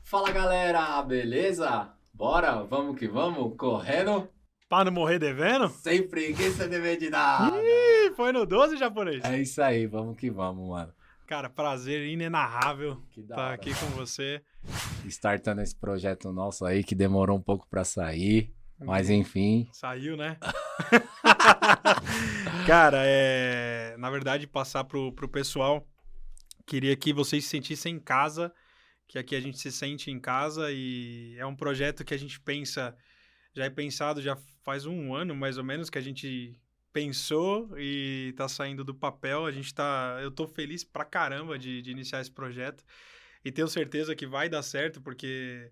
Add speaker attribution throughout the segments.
Speaker 1: Fala galera, beleza? Bora, vamos que vamos, correndo,
Speaker 2: Pra não morrer devendo?
Speaker 1: sem preguiça de ver de nada.
Speaker 2: Ih, foi no 12, japonês.
Speaker 1: É isso aí, vamos que vamos, mano.
Speaker 2: Cara, prazer inenarrável
Speaker 1: Que da
Speaker 2: estar
Speaker 1: hora,
Speaker 2: aqui com você.
Speaker 1: Startando esse projeto nosso aí que demorou um pouco pra sair, mas enfim.
Speaker 2: Saiu, né? Cara, na verdade, passar pro pessoal, queria que vocês se sentissem em casa, que aqui a gente se sente em casa e é um projeto que a gente pensa, já é pensado já faz um ano mais ou menos que a gente pensou e tá saindo do papel. Eu tô feliz pra caramba de iniciar esse projeto e tenho certeza que vai dar certo, porque,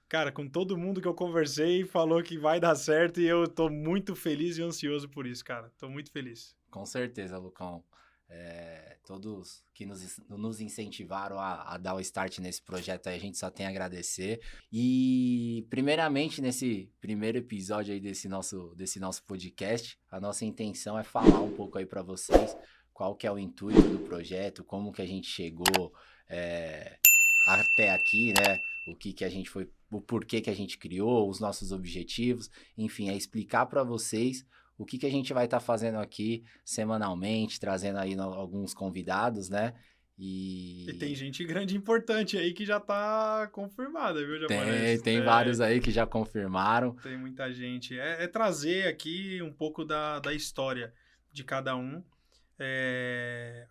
Speaker 2: cara, com todo mundo que eu conversei falou que vai dar certo e eu tô muito feliz e ansioso por isso, cara. Tô muito feliz.
Speaker 1: Com certeza, Lucão. Todos que nos incentivaram a dar o start nesse projeto aí, a gente só tem a agradecer. E, primeiramente, nesse primeiro episódio aí desse nosso podcast, a nossa intenção é falar um pouco aí para vocês qual que é o intuito do projeto, como que a gente chegou até aqui, né? O que a gente foi, o porquê que a gente criou, os nossos objetivos, enfim, é explicar para vocês o que a gente vai estar fazendo aqui semanalmente, trazendo aí alguns convidados, né?
Speaker 2: E tem gente grande e importante aí que já tá confirmada, viu, japonês?
Speaker 1: Tem vários aí que já confirmaram.
Speaker 2: Tem muita gente. É trazer aqui um pouco da história de cada um.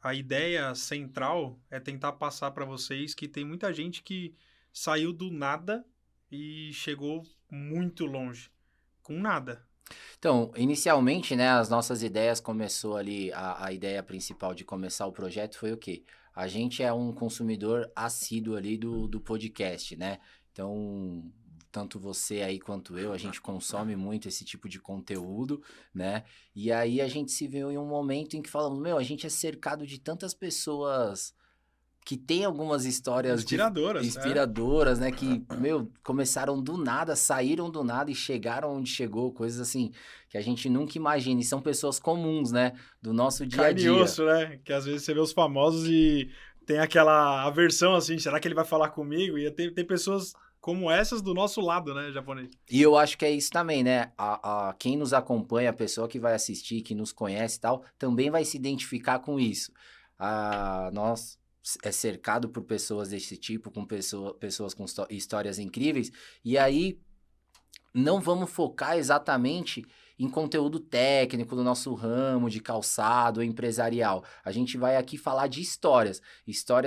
Speaker 2: A ideia central é tentar passar para vocês que tem muita gente que saiu do nada e chegou muito longe, com nada.
Speaker 1: Então, inicialmente, né, as nossas ideias começou ali, a ideia principal de começar o projeto foi o quê? A gente é um consumidor assíduo ali do podcast, né? Então, tanto você aí quanto eu, a gente consome muito esse tipo de conteúdo, né? E aí a gente se viu em um momento em que falamos, meu, a gente é cercado de tantas pessoas que tem algumas histórias inspiradoras, né? Que, meu, começaram do nada, saíram do nada e chegaram onde chegou, coisas assim que a gente nunca imagina. E são pessoas comuns, né? Do nosso dia a
Speaker 2: Carne e
Speaker 1: dia.
Speaker 2: osso, né? Que às vezes você vê os famosos e tem aquela aversão assim, será que ele vai falar comigo? E tem pessoas como essas do nosso lado, né, japonês?
Speaker 1: E eu acho que é isso também, né? Quem nos acompanha, a pessoa que vai assistir, que nos conhece e tal, também vai se identificar com isso. Nós é cercado por pessoas desse tipo, com pessoas com histórias incríveis, e aí não vamos focar exatamente em conteúdo técnico do nosso ramo, de calçado, empresarial. A gente vai aqui falar de histórias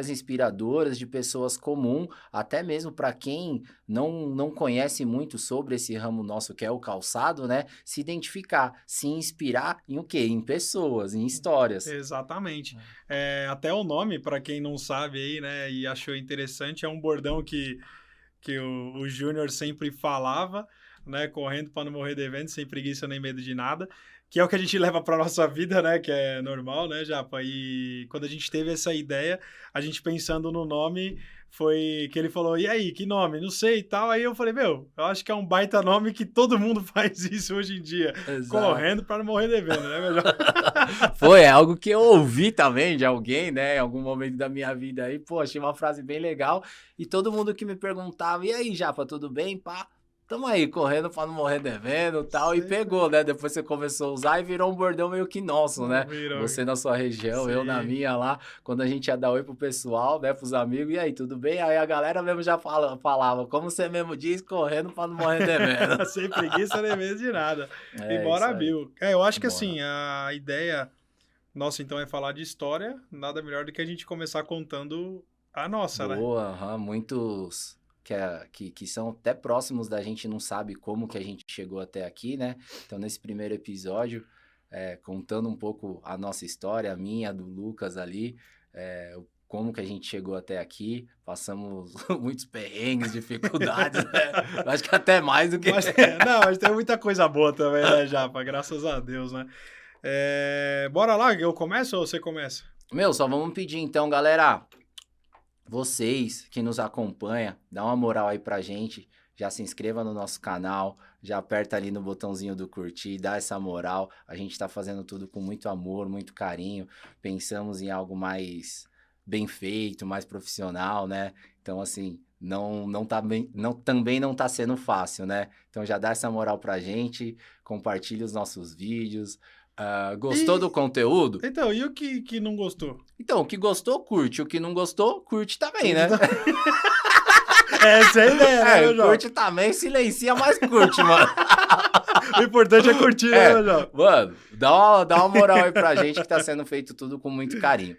Speaker 1: inspiradoras de pessoas comuns, até mesmo para quem não conhece muito sobre esse ramo nosso que é o calçado, né? Se identificar, se inspirar em o quê? Em pessoas, em histórias.
Speaker 2: Exatamente. Até o nome, para quem não sabe aí, né, e achou interessante, é um bordão que o Júnior sempre falava, né, correndo para não morrer devendo, sem preguiça nem medo de nada, que é o que a gente leva para nossa vida, né, que é normal, né, Japa? E quando a gente teve essa ideia, a gente pensando no nome, foi que ele falou, e aí, que nome? Não sei e tal. Aí eu falei, meu, eu acho que é um baita nome que todo mundo faz isso hoje em dia.
Speaker 1: Exato.
Speaker 2: Correndo para não morrer devendo, né, meu Japa?
Speaker 1: Foi algo que eu ouvi também de alguém, né, em algum momento da minha vida aí, pô, achei uma frase bem legal, e todo mundo que me perguntava, e aí, Japa, tudo bem, pá? Tamo aí, correndo pra não morrer devendo e tal, e pegou, né? Depois você começou a usar e virou um bordão meio que nosso, né? Você na sua região,
Speaker 2: Sim.
Speaker 1: Eu na minha lá, quando a gente ia dar oi pro pessoal, né, pros amigos, e aí, tudo bem? Aí a galera mesmo já falava, como você mesmo diz, correndo pra não morrer devendo.
Speaker 2: Sem preguiça nem medo de nada. E
Speaker 1: Isso
Speaker 2: bora,
Speaker 1: aí.
Speaker 2: Bill. Eu acho que
Speaker 1: Bora.
Speaker 2: assim, a ideia nossa, então, é falar de história, nada melhor do que a gente começar contando a nossa, né?
Speaker 1: Boa, muitos que são até próximos da gente não sabe como que a gente chegou até aqui, né? Então, nesse primeiro episódio, contando um pouco a nossa história, a minha, a do Lucas ali, como que a gente chegou até aqui, passamos muitos perrengues, dificuldades, né? Acho que até mais do que...
Speaker 2: Mas tem muita coisa boa também, né, Japa? Graças a Deus, né? Bora lá, eu começo ou você começa?
Speaker 1: Meu, só vamos pedir então, galera, vocês que nos acompanham, dá uma moral aí pra gente, já se inscreva no nosso canal, já aperta ali no botãozinho do curtir, dá essa moral. A gente tá fazendo tudo com muito amor, muito carinho, pensamos em algo mais bem feito, mais profissional, né? Então, assim, também não tá sendo fácil, né? Então já dá essa moral pra gente, compartilha os nossos vídeos. Gostou do conteúdo?
Speaker 2: Então, e o que não gostou?
Speaker 1: Então, o que gostou, curte. O que não gostou, curte também, né?
Speaker 2: Essa é a ideia, né, meu João?
Speaker 1: Curte também, silencia, mas curte, mano.
Speaker 2: O importante é curtir, né, meu João?
Speaker 1: Mano, dá uma moral aí pra gente que tá sendo feito tudo com muito carinho.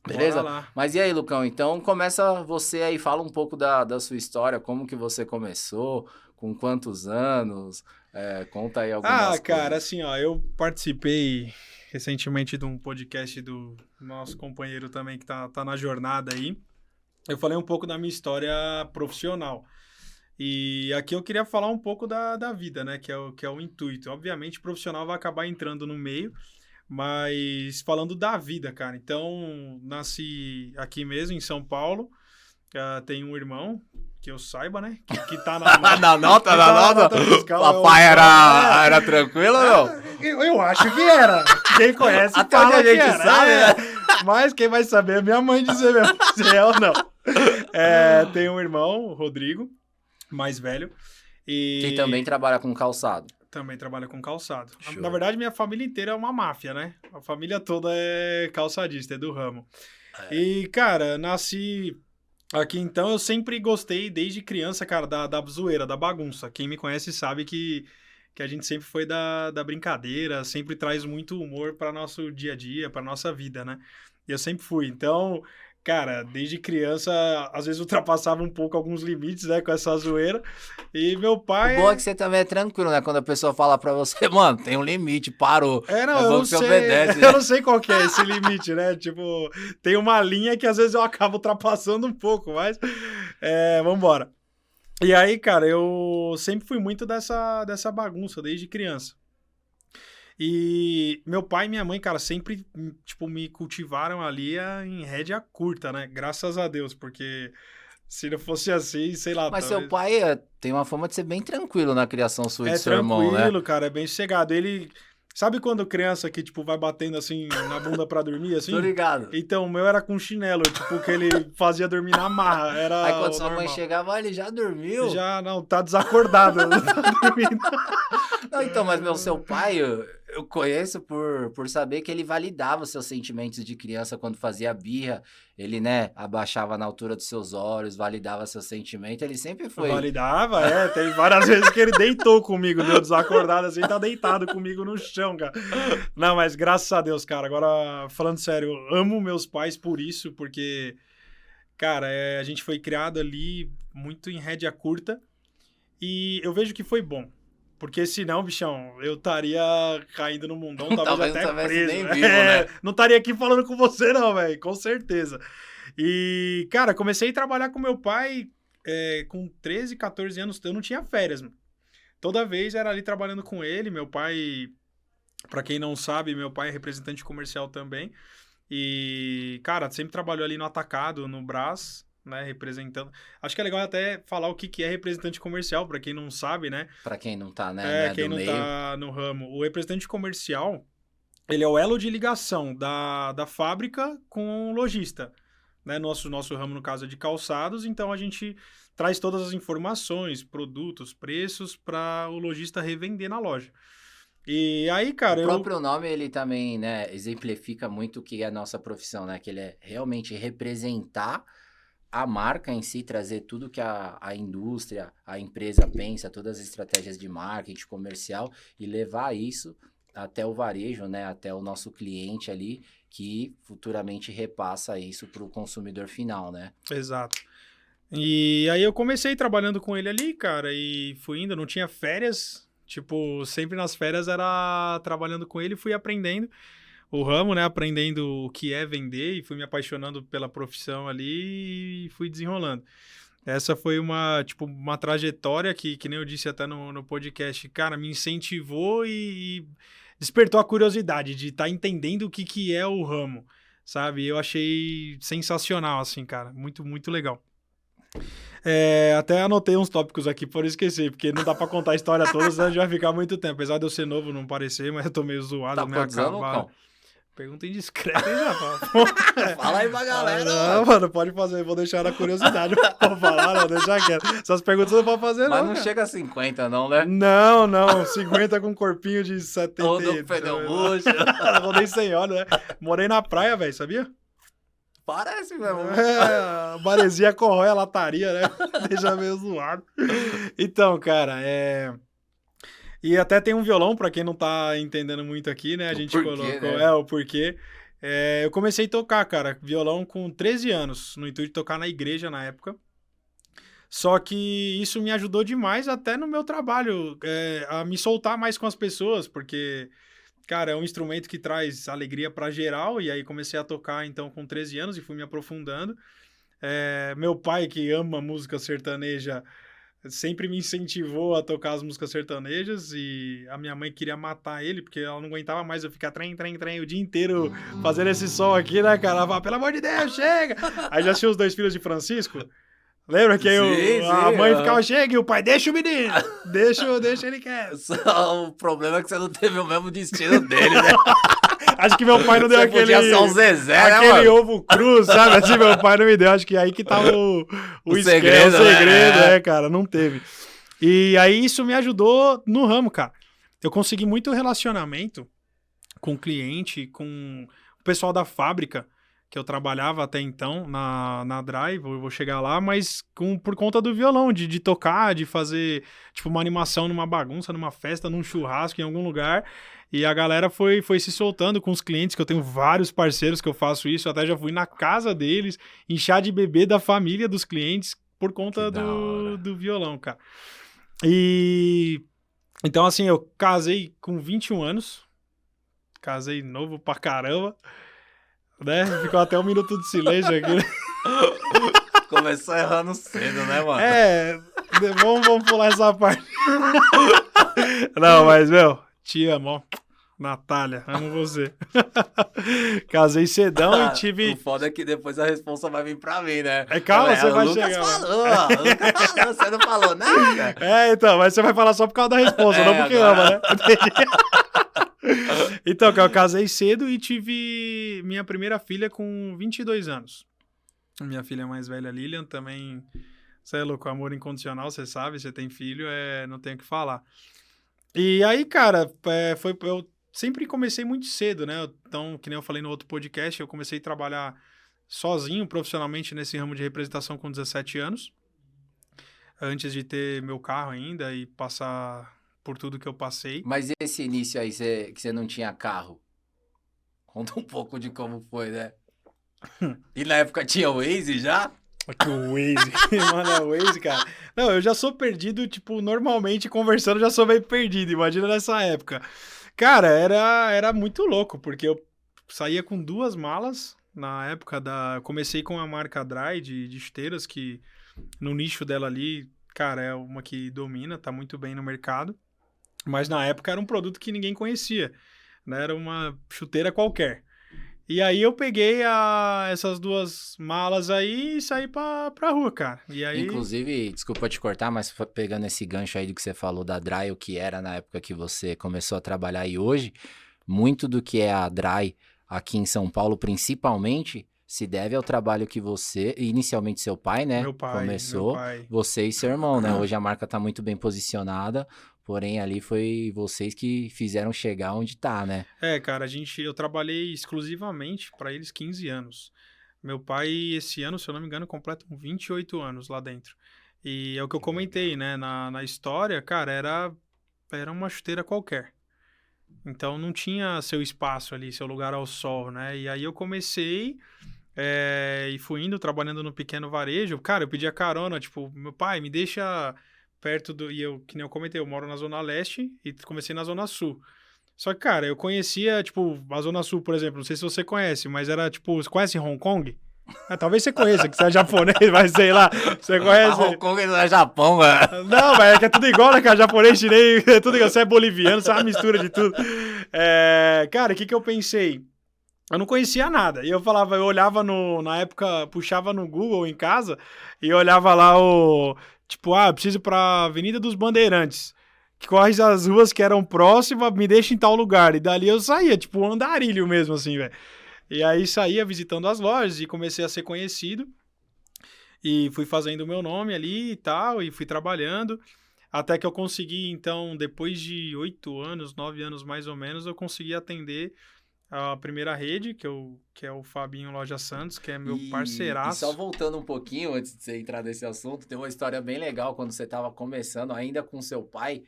Speaker 1: Beleza?
Speaker 2: Bora lá.
Speaker 1: Mas e aí, Lucão? Então começa você aí, fala um pouco da sua história, como que você começou, com quantos anos, conta aí algumas coisas.
Speaker 2: Cara, assim, ó, eu participei recentemente de um podcast do nosso companheiro também que tá na jornada aí. Eu falei um pouco da minha história profissional. E aqui eu queria falar um pouco da vida, né? Que é o intuito. Obviamente, o profissional vai acabar entrando no meio, mas falando da vida, cara. Então, nasci aqui mesmo, em São Paulo. Tenho um irmão, que eu saiba, né? Que tá
Speaker 1: na nota fiscal. Papai era tranquilo ou não?
Speaker 2: Eu acho que era. Quem conhece
Speaker 1: até
Speaker 2: fala
Speaker 1: onde a gente
Speaker 2: que era.
Speaker 1: sabe, né?
Speaker 2: Mas quem vai saber é minha mãe dizer mesmo se é ou não. Tenho um irmão, o Rodrigo, mais velho.
Speaker 1: Que também trabalha com calçado.
Speaker 2: Também trabalha com calçado.
Speaker 1: Show.
Speaker 2: Na verdade, minha família inteira é uma máfia, né? A família toda é calçadista, é do ramo. E, cara, nasci aqui, então, eu sempre gostei, desde criança, cara, da zoeira, da bagunça. Quem me conhece sabe que a gente sempre foi da brincadeira, sempre traz muito humor para nosso dia a dia, para nossa vida, né? E eu sempre fui. Então, cara, desde criança, às vezes ultrapassava um pouco alguns limites, né, com essa zoeira. E meu pai...
Speaker 1: O bom é que você também é tranquilo, né? Quando a pessoa fala pra você, mano, tem um limite, parou.
Speaker 2: Não, eu não sei.
Speaker 1: Obedece,
Speaker 2: Eu
Speaker 1: né?
Speaker 2: não sei qual que é esse limite, né? Tipo, tem uma linha que às vezes eu acabo ultrapassando um pouco, mas... vambora. E aí, cara, eu sempre fui muito dessa bagunça, desde criança. E meu pai e minha mãe, cara, sempre, tipo, me cultivaram ali em rédea curta, né? Graças a Deus, porque se não fosse assim, sei lá...
Speaker 1: Mas
Speaker 2: talvez...
Speaker 1: seu pai tem uma fama de ser bem tranquilo na criação sua e do seu irmão, né?
Speaker 2: É tranquilo, cara, é bem sossegado. Ele... Sabe quando criança que, tipo, vai batendo assim na bunda pra dormir, assim?
Speaker 1: Tô ligado.
Speaker 2: Então, o meu era com chinelo, tipo, que ele fazia dormir na marra. Era
Speaker 1: aí quando sua
Speaker 2: normal.
Speaker 1: mãe chegava, ele já dormiu?
Speaker 2: Já, não, tá desacordado, não tá dormindo.
Speaker 1: Não, então, mas seu pai, eu conheço por saber que ele validava os seus sentimentos de criança quando fazia birra. Ele, né, abaixava na altura dos seus olhos, validava seus sentimentos. Ele sempre foi...
Speaker 2: Validava, tem várias vezes que ele deitou comigo, deu desacordado assim, tá deitado comigo no chão, cara. Não, mas graças a Deus, cara. Agora, falando sério, eu amo meus pais por isso, porque, cara, a gente foi criado ali muito em rédea curta e eu vejo que foi bom. Porque senão, bichão, eu estaria caindo no mundão, talvez até preso.
Speaker 1: Nem vivo, né?
Speaker 2: Não estaria aqui falando com você não, velho, com certeza. E, cara, comecei a trabalhar com meu pai com 13, 14 anos, eu não tinha férias, mano. Toda vez era ali trabalhando com ele, meu pai, pra quem não sabe, meu pai é representante comercial também. E, cara, sempre trabalhou ali no atacado, no Brás, né, representando. Acho que é legal até falar o que é representante comercial, para quem não sabe, né?
Speaker 1: Para quem não tá, né,
Speaker 2: quem não tá no ramo. O representante comercial, ele é o elo de ligação da fábrica com o lojista, né? Nosso ramo, no caso, é de calçados, então a gente traz todas as informações, produtos, preços, para o lojista revender na loja. E aí, cara,
Speaker 1: o próprio nome, ele também, né, exemplifica muito o que é a nossa profissão, né? Que ele é realmente representar a marca em si, trazer tudo que a indústria, a empresa pensa, todas as estratégias de marketing comercial e levar isso até o varejo, né, até o nosso cliente ali, que futuramente repassa isso para o consumidor final, né?
Speaker 2: Exato. E aí eu comecei trabalhando com ele ali, cara, e fui indo, não tinha férias, tipo, sempre nas férias era trabalhando com ele, fui aprendendo o ramo, né, aprendendo o que é vender e fui me apaixonando pela profissão ali e fui desenrolando. Essa foi uma trajetória que nem eu disse até no podcast, cara, me incentivou e despertou a curiosidade de estar entendendo o que é o ramo, sabe? Eu achei sensacional, assim, cara, muito, muito legal. Até anotei uns tópicos aqui por esquecer, porque não dá pra contar a história toda, senão a gente vai ficar muito tempo. Apesar de eu ser novo, não parecer, mas eu tô meio zoado,
Speaker 1: tá
Speaker 2: meio acabado. Pergunta indiscreta, hein, Rafa?
Speaker 1: Fala aí pra galera.
Speaker 2: Não, mano, pode fazer. Vou deixar na curiosidade. Não vou falar, não, deixar quieto. Essas perguntas não pode fazer,
Speaker 1: Mas
Speaker 2: não,
Speaker 1: não
Speaker 2: cara.
Speaker 1: chega a 50, não, né?
Speaker 2: Não. 50 com um corpinho de 70.
Speaker 1: Todo pneu murcho.
Speaker 2: Rodei 100 horas, né? Morei na praia, velho, sabia?
Speaker 1: Parece mesmo.
Speaker 2: A maresia corrói a lataria, né? Deixa meio zoado. Então, cara, E até tem um violão, pra quem não tá entendendo muito aqui, né? A gente
Speaker 1: porquê,
Speaker 2: colocou...
Speaker 1: né?
Speaker 2: o porquê. Eu comecei a tocar, cara, violão com 13 anos, no intuito de tocar na igreja na época. Só que isso me ajudou demais até no meu trabalho, a me soltar mais com as pessoas, porque, cara, é um instrumento que traz alegria pra geral, e aí comecei a tocar, então, com 13 anos e fui me aprofundando. Meu pai, que ama música sertaneja, sempre me incentivou a tocar as músicas sertanejas, e a minha mãe queria matar ele, porque ela não aguentava mais eu ficar trem o dia inteiro fazendo esse som aqui, né, cara? Ela falava, pelo amor de Deus, chega! Aí já tinha os 2 filhos de Francisco. Lembra que a mãe ficava, chega, e o pai, deixa o menino, deixa ele quieto.
Speaker 1: Só o problema é que você não teve o mesmo destino dele, né?
Speaker 2: Acho que meu pai não deu
Speaker 1: Você
Speaker 2: aquele...
Speaker 1: podia ser um Zezé, né,
Speaker 2: aquele
Speaker 1: mano?
Speaker 2: ovo cruz, sabe? Assim, meu pai não me deu. Acho que aí que tava o
Speaker 1: segredo,
Speaker 2: o segredo,
Speaker 1: né?
Speaker 2: cara. Não teve. E aí isso me ajudou no ramo, cara. Eu consegui muito relacionamento com o cliente, com o pessoal da fábrica, que eu trabalhava até então na Drive, eu vou chegar lá, mas por conta do violão, de tocar, de fazer tipo uma animação numa bagunça, numa festa, num churrasco, em algum lugar. E a galera foi se soltando com os clientes, que eu tenho vários parceiros que eu faço isso, até já fui na casa deles, em chá de bebê da família dos clientes, por conta do violão, cara. E então, assim, eu casei com 21 anos, casei novo pra caramba, né? Ficou até 1 minuto de silêncio aqui, né?
Speaker 1: Começou errando cedo, né, mano?
Speaker 2: Vamos pular essa parte. Não, mas, meu, te amo, ó. Natália, amo você. Casei cedão e tive...
Speaker 1: O foda é que depois a responsa vai vir pra mim, né?
Speaker 2: Calma, você vai
Speaker 1: Lucas
Speaker 2: chegar.
Speaker 1: O Lucas falou, você não falou nada.
Speaker 2: Então, mas você vai falar só por causa da responsa, não porque ama, né? Então, eu casei cedo e tive minha primeira filha com 22 anos. Minha filha mais velha, Lilian, também... Você é louco, amor incondicional, você sabe, você tem filho, não tem o que falar. E aí, cara, eu sempre comecei muito cedo, né? Então, que nem eu falei no outro podcast, eu comecei a trabalhar sozinho, profissionalmente, nesse ramo de representação com 17 anos. Antes de ter meu carro ainda e passar por tudo que eu passei.
Speaker 1: Mas esse início aí, que você não tinha carro? Conta um pouco de como foi, né? E na época tinha o Waze já?
Speaker 2: Que o Waze, mano, o Waze, cara. Não, eu já sou perdido, tipo, normalmente conversando, já sou meio perdido, imagina nessa época. Cara, era muito louco, porque eu saía com 2 malas na época eu comecei com a marca Dry de chuteiras, que no nicho dela ali, cara, é uma que domina, tá muito bem no mercado. Mas na época era um produto que ninguém conhecia, né? Era uma chuteira qualquer. E aí eu peguei essas 2 malas aí e saí pra rua, cara. E aí...
Speaker 1: Inclusive, desculpa te cortar, mas pegando esse gancho aí do que você falou da Dry, o que era na época que você começou a trabalhar e hoje, muito do que é a Dry aqui em São Paulo, principalmente, se deve ao trabalho que você, inicialmente seu pai, né?
Speaker 2: Meu pai,
Speaker 1: começou,
Speaker 2: meu pai.
Speaker 1: Você e seu irmão, né? Hoje a marca tá muito bem posicionada, porém ali foi vocês que fizeram chegar onde tá, né?
Speaker 2: Cara, eu trabalhei exclusivamente para eles 15 anos. Meu pai, esse ano, se eu não me engano, completa 28 anos lá dentro. E é o que eu comentei, né? Na história, cara, era uma chuteira qualquer. Então não tinha seu espaço ali, seu lugar ao sol, né? E aí eu comecei e fui indo, trabalhando no pequeno varejo. Cara, eu pedia carona, tipo, meu pai, me deixa perto do... E eu, que nem eu comentei, eu moro na Zona Leste e comecei na Zona Sul. Só que, cara, eu conhecia, tipo, a Zona Sul, por exemplo, não sei se você conhece, mas era, tipo, você conhece Hong Kong? Talvez você conheça, que você é japonês, mas sei lá, você conhece...
Speaker 1: Hong Kong não é Japão, mano.
Speaker 2: Não, mas é que é tudo igual, né, cara? Japonês, chinês, é tudo igual. Você é boliviano, você é uma mistura de tudo. Cara, o que eu pensei? Eu não conhecia nada. E eu olhava na época, puxava no Google em casa e olhava lá tipo, eu preciso ir pra Avenida dos Bandeirantes. corre as ruas que eram próximas, me deixa em tal lugar. E dali eu saía, tipo um andarilho mesmo, assim, velho. E aí saía visitando as lojas e comecei a ser conhecido. E fui fazendo o meu nome ali e tal, e fui trabalhando. Até que eu consegui, então, depois de 8 anos, 9 anos mais ou menos, eu consegui atender a primeira rede, que é o Fabinho Loja Santos, que é meu
Speaker 1: E só
Speaker 2: parceiraço.
Speaker 1: voltando um pouquinho, antes de você entrar nesse assunto, tem uma história bem legal quando você estava começando ainda com seu pai.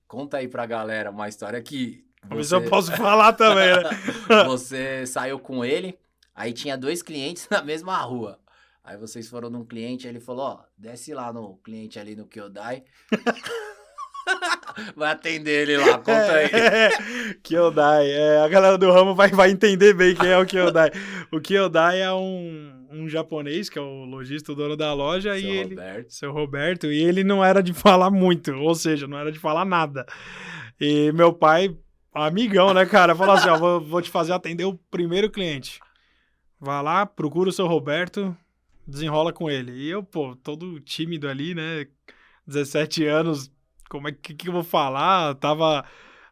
Speaker 1: Conta aí pra galera uma história que
Speaker 2: Vamos ver se eu
Speaker 1: você,
Speaker 2: posso falar também, né?
Speaker 1: você saiu com ele, aí tinha 2 clientes na mesma rua. Aí vocês foram num cliente, ele falou, ó, desce lá no cliente ali no Kyodai. Vai atender ele lá, conta aí.
Speaker 2: Kyodai. A galera do ramo vai entender bem quem é o Kyodai. O Kyodai é um japonês, que é o lojista, o dono da loja,
Speaker 1: Seu
Speaker 2: e ele...
Speaker 1: Roberto.
Speaker 2: Seu Roberto. E ele não era de falar muito, ou seja, não era de falar nada. E meu pai, amigão, né, cara, falou assim, ó, vou te fazer atender o primeiro cliente. Vai lá, procura o seu Roberto, desenrola com ele. E eu, pô, todo tímido ali, né, 17 anos, como é que eu vou falar?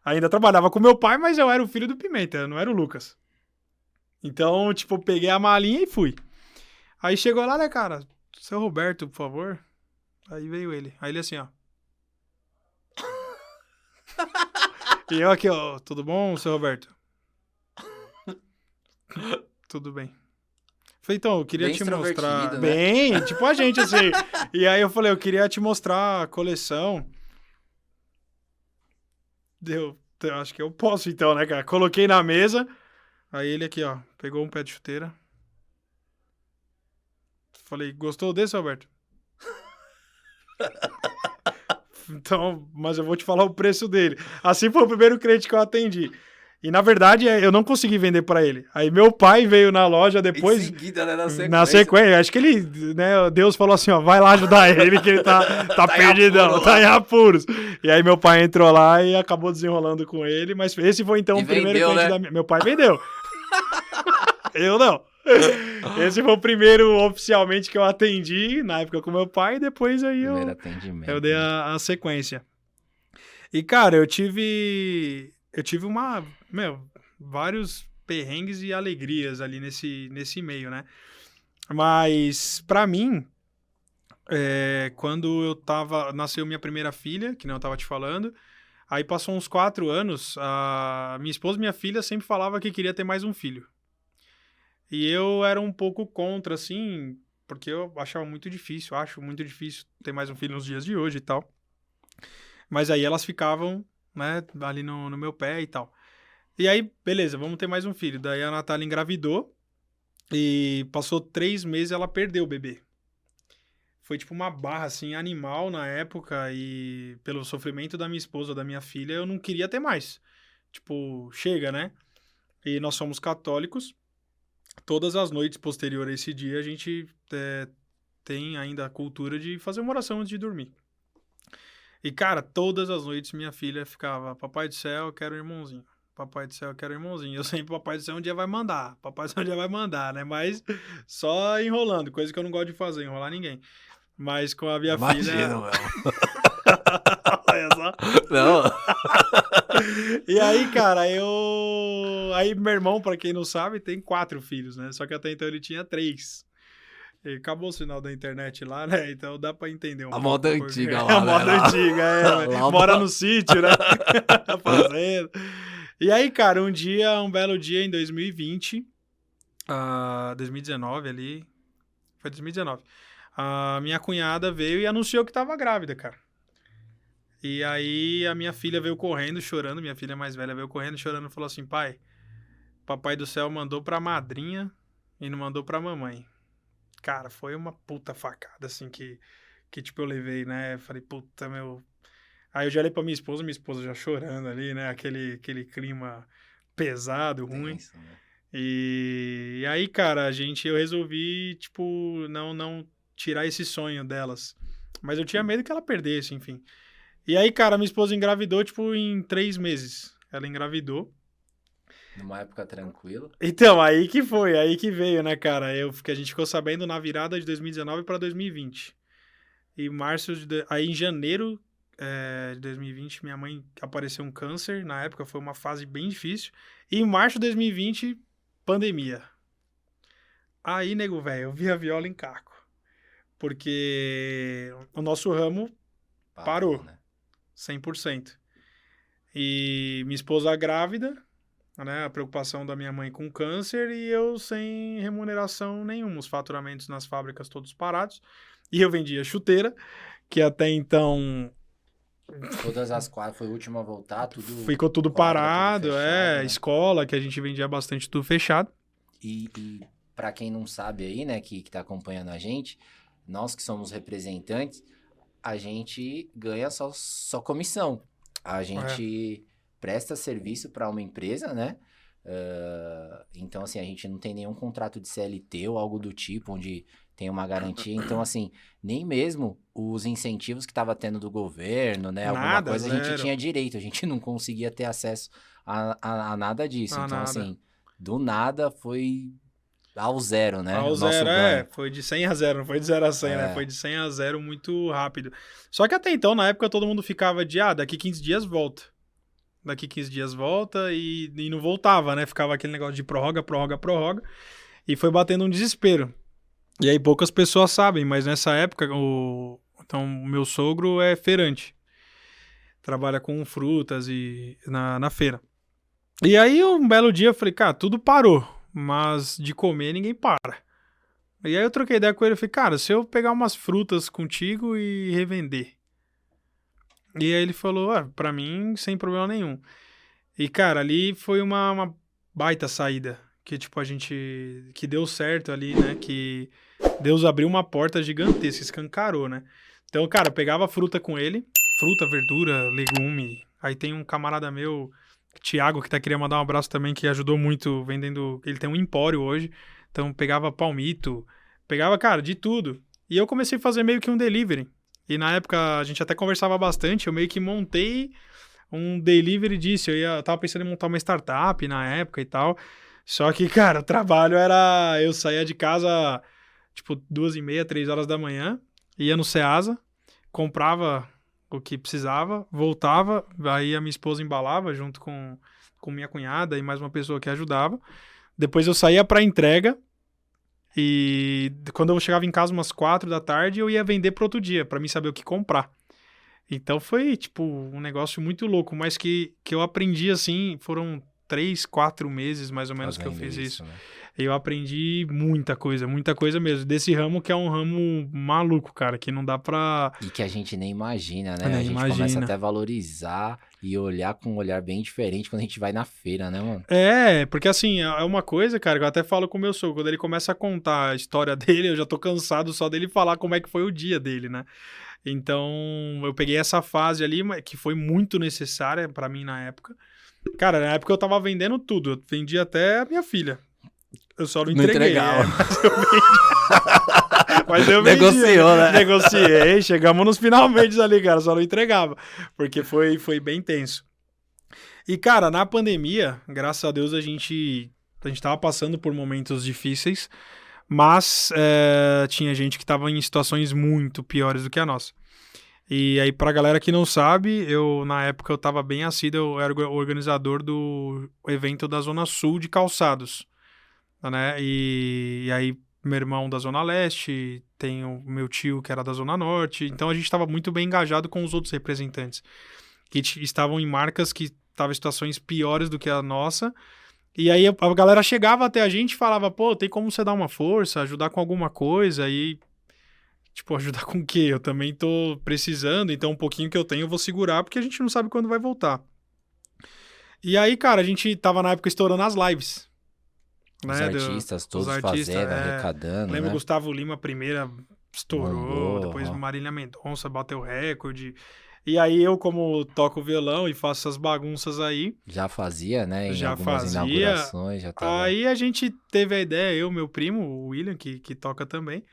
Speaker 2: Ainda trabalhava com meu pai, mas eu era o filho do Pimenta, eu não era o Lucas. Então, tipo, peguei a malinha e fui. Aí chegou lá, né, cara, seu Roberto, por favor. Aí veio ele. Aí ele assim, ó. E eu aqui, ó, tudo bom, seu Roberto? Tudo bem. Falei, então, eu queria
Speaker 1: Bem
Speaker 2: te mostrar...
Speaker 1: extrovertido, né?
Speaker 2: Bem, tipo a gente, assim. E aí eu falei, eu queria te mostrar a coleção. Eu acho que eu posso então, né, cara? Coloquei na mesa. Aí ele aqui, ó, pegou um pé de chuteira. Falei, gostou desse, Roberto? Então, mas eu vou te falar o preço dele. Assim foi o primeiro cliente que eu atendi. E, na verdade, eu não consegui vender pra ele. Aí meu pai veio na loja depois...
Speaker 1: Em seguida, né, na sequência.
Speaker 2: Na sequência. Acho que ele, né, Deus falou assim, ó, vai lá ajudar ele, que ele tá perdidão, tá em apuros. E aí meu pai entrou lá e acabou desenrolando com ele, mas esse foi, então,
Speaker 1: E
Speaker 2: o primeiro
Speaker 1: vendeu,
Speaker 2: cliente
Speaker 1: né?
Speaker 2: da minha... Meu pai vendeu. Eu não. Esse foi o primeiro oficialmente que eu atendi, na época com meu pai, e depois aí
Speaker 1: Primeiro atendimento.
Speaker 2: eu dei a sequência. E, cara, eu tive vários perrengues e alegrias ali nesse meio, né? Mas, pra mim, quando nasceu minha primeira filha, que não eu tava te falando, aí passou uns 4 anos, a minha esposa e minha filha sempre falava que queria ter mais um filho. E eu era um pouco contra, assim, porque eu achava muito difícil, acho muito difícil ter mais um filho nos dias de hoje e tal. Mas aí elas ficavam, né, ali no meu pé e tal. E aí, beleza, vamos ter mais um filho. Daí a Natália engravidou e passou 3 meses e ela perdeu o bebê. Foi tipo uma barra, assim, animal na época e pelo sofrimento da minha esposa, da minha filha, eu não queria ter mais. Tipo, chega, né? E nós somos católicos. Todas as noites posteriores a esse dia, a gente tem ainda a cultura de fazer uma oração antes de dormir. E, cara, todas as noites minha filha ficava, papai do céu, eu quero um irmãozinho. Papai do céu, eu quero um irmãozinho. Eu sempre, papai do céu, um dia vai mandar. Papai do céu, um dia vai mandar, né? Mas só enrolando, coisa que eu não gosto de fazer, enrolar ninguém. Mas com a minha filha...
Speaker 1: Imagina, meu.
Speaker 2: Olha só.
Speaker 1: Não.
Speaker 2: E aí, cara, Aí, meu irmão, pra quem não sabe, tem 4 filhos, né? Só que até então ele tinha 3. E acabou o sinal da internet lá, né? Então dá pra entender
Speaker 1: A moda antiga lá,
Speaker 2: A moda
Speaker 1: né?
Speaker 2: antiga,
Speaker 1: Lá
Speaker 2: mora no sítio, né? Fazenda. E aí, cara, um belo dia em 2020, 2019 ali, foi 2019, a minha cunhada veio e anunciou que tava grávida, cara. E aí a minha filha veio correndo, chorando, minha filha mais velha veio correndo, chorando, e falou assim, pai, papai do céu mandou pra madrinha e não mandou pra mamãe. Cara, foi uma puta facada, assim, que tipo, eu levei, né? Falei, puta, meu... Aí eu já olhei pra minha esposa já chorando ali, né? Aquele clima pesado, ruim.
Speaker 1: Tenso, né?
Speaker 2: E aí, cara, eu resolvi, tipo, não tirar esse sonho delas. Mas eu tinha medo que ela perdesse, enfim. E aí, cara, minha esposa engravidou, tipo, em 3 meses. Ela engravidou.
Speaker 1: Numa época tranquila.
Speaker 2: Então, aí que veio, né, cara? A gente ficou sabendo na virada de 2019 para 2020. E aí em janeiro, de 2020, minha mãe apareceu um câncer. Na época foi uma fase bem difícil. E em março de 2020, pandemia. Aí, nego velho, eu vi a viola em caco. Porque o nosso ramo parou,
Speaker 1: né?
Speaker 2: 100%. E minha esposa grávida, né? A preocupação da minha mãe com câncer e eu sem remuneração nenhuma. Os faturamentos nas fábricas todos parados. E eu vendia chuteira, que até então
Speaker 1: Todas as quadras, foi o último a voltar, tudo...
Speaker 2: ficou tudo
Speaker 1: quadra,
Speaker 2: parado.
Speaker 1: tudo fechado, né?
Speaker 2: Escola, que a gente vendia bastante, tudo fechado.
Speaker 1: E para quem não sabe aí, né, que tá acompanhando a gente, nós que somos representantes, a gente ganha só comissão. A gente presta serviço para uma empresa, né? Então, assim, a gente não tem nenhum contrato de CLT ou algo do tipo, onde tem uma garantia. Então, assim, nem mesmo os incentivos que estava tendo do governo, né? Alguma
Speaker 2: Nada,
Speaker 1: coisa a gente
Speaker 2: zero.
Speaker 1: tinha direito. A gente não conseguia ter acesso a nada disso.
Speaker 2: A
Speaker 1: Então,
Speaker 2: nada.
Speaker 1: assim, do nada foi ao zero, né?
Speaker 2: Ao
Speaker 1: O nosso
Speaker 2: zero,
Speaker 1: ganho.
Speaker 2: foi de 100 a 0, não foi de 0 a 100, né? Foi de 100 a 0 muito rápido. Só que até então, na época, todo mundo ficava de, daqui 15 dias volta. Daqui 15 dias volta e não voltava, né? Ficava aquele negócio de prorroga. E foi batendo um desespero. E aí poucas pessoas sabem, mas nessa época, então, o meu sogro é feirante. Trabalha com frutas e na feira. E aí, um belo dia, eu falei, cara, tudo parou. Mas de comer, ninguém para. E aí eu troquei ideia com ele e falei, cara, se eu pegar umas frutas contigo e revender. E aí ele falou, pra mim, sem problema nenhum. E, cara, ali foi uma baita saída. Que, tipo, que deu certo ali, né? Que Deus abriu uma porta gigantesca, escancarou, né? Então, cara, eu pegava fruta com ele. Fruta, verdura, legume. Aí tem um camarada meu, Thiago, que queria mandar um abraço também, que ajudou muito vendendo... Ele tem um empório hoje. Então, pegava palmito. Pegava, cara, de tudo. E eu comecei a fazer meio que um delivery. E na época, a gente até conversava bastante. Eu meio que montei um delivery disso. Eu tava pensando em montar uma startup na época e tal. Só que, cara, o trabalho era... Eu saía de casa, tipo, 2h30, 3 horas da manhã. Ia no Ceasa, comprava o que precisava, voltava. Aí a minha esposa embalava junto com minha cunhada e mais uma pessoa que ajudava. Depois eu saía pra entrega. E quando eu chegava em casa umas 4 da tarde, eu ia vender pro outro dia, pra mim saber o que comprar. Então foi, tipo, um negócio muito louco, mas que eu aprendi, assim, foram 3, 4 meses, mais ou menos, que eu fiz isso.
Speaker 1: Né?
Speaker 2: Eu aprendi muita coisa mesmo. Desse ramo que é um ramo maluco, cara, que não dá pra...
Speaker 1: E que a gente nem imagina, né?
Speaker 2: Nem
Speaker 1: a gente
Speaker 2: imagina.
Speaker 1: começa até a valorizar e olhar com um olhar bem diferente quando a gente vai na feira, né, mano?
Speaker 2: Porque assim, é uma coisa, cara, que eu até falo com o meu sogro, quando ele começa a contar a história dele, eu já tô cansado só dele falar como é que foi o dia dele, né? Então, eu peguei essa fase ali, que foi muito necessária pra mim na época. Cara, na época eu tava vendendo tudo, eu vendia até a minha filha. Eu só não entreguei. Mas eu vendi.
Speaker 1: Negociou, né?
Speaker 2: Negociei, chegamos nos finalmente ali, cara, só não entregava. Porque foi bem tenso. E, cara, na pandemia, graças a Deus, a gente tava passando por momentos difíceis, mas tinha gente que tava em situações muito piores do que a nossa. E aí, pra galera que não sabe, na época eu tava bem assíduo, eu era o organizador do evento da Zona Sul de calçados, né? E aí, meu irmão da Zona Leste, tem o meu tio que era da Zona Norte, então a gente tava muito bem engajado com os outros representantes, que estavam em marcas que estavam em situações piores do que a nossa. E aí a galera chegava até a gente e falava, pô, tem como você dar uma força, ajudar com alguma coisa? E, tipo, ajudar com o quê? Eu também tô precisando, então um pouquinho que eu tenho eu vou segurar, porque a gente não sabe quando vai voltar. E aí, cara, a gente tava na época estourando as lives.
Speaker 1: Os artistas todos fazendo, arrecadando,
Speaker 2: lembro
Speaker 1: né?
Speaker 2: Gustavo Lima, a primeira estourou, depois
Speaker 1: ó.
Speaker 2: Marília Mendonça bateu recorde. E aí eu, como toco violão e faço essas bagunças aí...
Speaker 1: Já fazia, né? Em
Speaker 2: já
Speaker 1: algumas
Speaker 2: fazia.
Speaker 1: inaugurações, já tava...
Speaker 2: Aí a gente teve a ideia, eu, meu primo, o William, que toca também,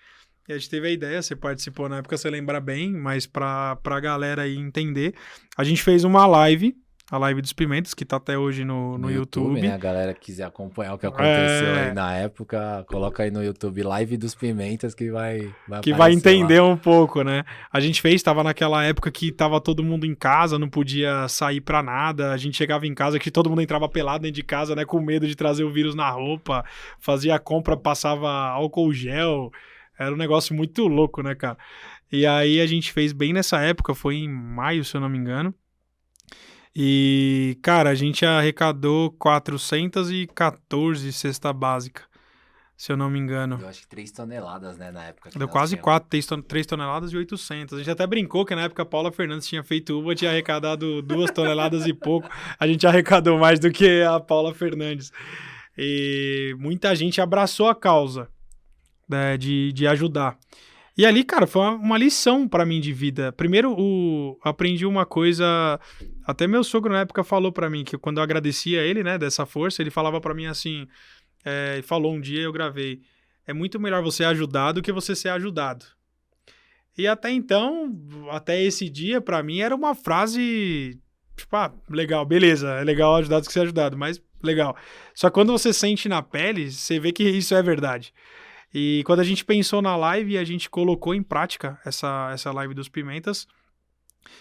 Speaker 2: e a gente teve a ideia, você participou na época, você lembra bem, mas pra galera aí entender, a gente fez uma live a live dos Pimentas, que tá até hoje no YouTube.
Speaker 1: Né? A galera que quiser acompanhar o que aconteceu aí na época, coloca aí no YouTube Live dos Pimentas que vai
Speaker 2: que vai entender
Speaker 1: lá.
Speaker 2: um pouco, né? A gente tava naquela época que tava todo mundo em casa, não podia sair pra nada. A gente chegava em casa que todo mundo entrava pelado dentro de casa, né? Com medo de trazer o vírus na roupa. Fazia a compra, passava álcool gel. Era um negócio muito louco, né, cara? E aí a gente fez bem nessa época, foi em maio, se eu não me engano. E, cara, a gente arrecadou 414 cesta básica, se eu não me engano.
Speaker 1: Eu acho que 3 toneladas, né, na época.
Speaker 2: Deu quase 4, 3 toneladas e 800. A gente até brincou que na época a Paula Fernandes tinha feito uva, tinha arrecadado 2 toneladas e pouco. A gente arrecadou mais do que a Paula Fernandes. E muita gente abraçou a causa, né, de ajudar. E ali, cara, foi uma lição pra mim de vida. Primeiro, aprendi uma coisa, até meu sogro na época falou pra mim, que quando eu agradecia ele, né, dessa força, ele falava pra mim assim, falou um dia, eu gravei, é muito melhor você ajudar do que você ser ajudado. E até então, até esse dia, pra mim, era uma frase, tipo, legal, beleza, é legal ajudar do que ser ajudado, mas legal. Só que quando você sente na pele, você vê que isso é verdade. E quando a gente pensou na live, a gente colocou em prática essa live dos Pimentas,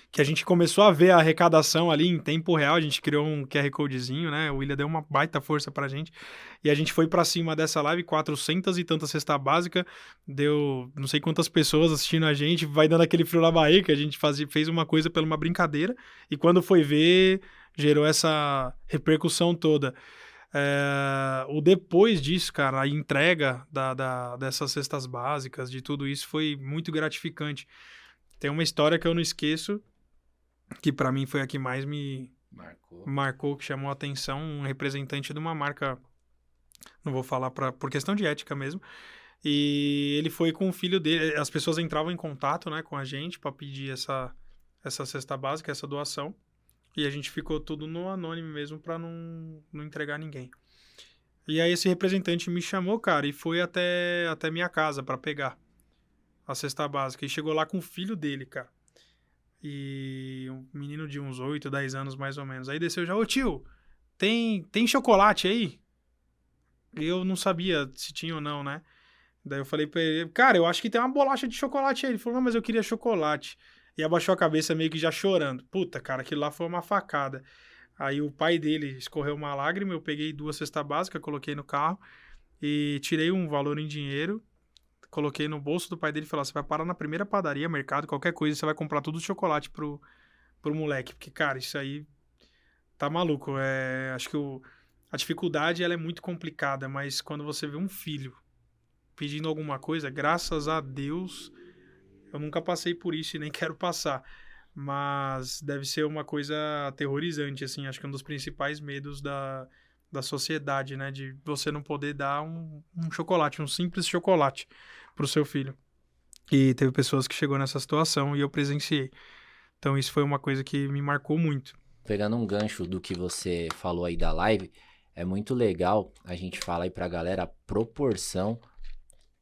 Speaker 2: que a gente começou a ver a arrecadação ali em tempo real, a gente criou um QR Codezinho, né? O William deu uma baita força pra gente, e a gente foi pra cima dessa live, 400 e tanta cesta básica, deu não sei quantas pessoas assistindo a gente, vai dando aquele frio na barriga, que a gente fez uma coisa pela uma brincadeira, e quando foi ver, gerou essa repercussão toda. O depois disso, cara, a entrega dessas cestas básicas, de tudo isso, foi muito gratificante. Tem uma história que eu não esqueço, que pra mim foi a que mais me marcou, que chamou a atenção, um representante de uma marca, não vou falar por questão de ética mesmo, e ele foi com o filho dele, as pessoas entravam em contato, né, com a gente pra pedir essa cesta básica, essa doação. E a gente ficou tudo no anônimo mesmo pra não entregar ninguém. E aí esse representante me chamou, cara, e foi até minha casa pra pegar a cesta básica. E chegou lá com o filho dele, cara. E um menino de uns 8, 10 anos mais ou menos. Aí desceu já, ô tio, tem chocolate aí? E eu não sabia se tinha ou não, né? Daí eu falei pra ele, cara, eu acho que tem uma bolacha de chocolate aí. Ele falou, não, mas eu queria chocolate. E abaixou a cabeça meio que já chorando. Puta, cara, aquilo lá foi uma facada. Aí o pai dele escorreu uma lágrima, eu peguei 2 cestas básicas, coloquei no carro e tirei um valor em dinheiro, coloquei no bolso do pai dele e falei, você vai parar na primeira padaria, mercado, qualquer coisa, você vai comprar tudo de chocolate pro moleque. Porque, cara, isso aí tá maluco. Acho que a dificuldade ela é muito complicada, mas quando você vê um filho pedindo alguma coisa, graças a Deus... Eu nunca passei por isso e nem quero passar, mas deve ser uma coisa aterrorizante, assim, acho que é um dos principais medos da sociedade, né, de você não poder dar um chocolate, um simples chocolate pro seu filho. E teve pessoas que chegou nessa situação e eu presenciei. Então isso foi uma coisa que me marcou muito.
Speaker 1: Pegando um gancho do que você falou aí da live, é muito legal a gente falar aí pra galera a proporção,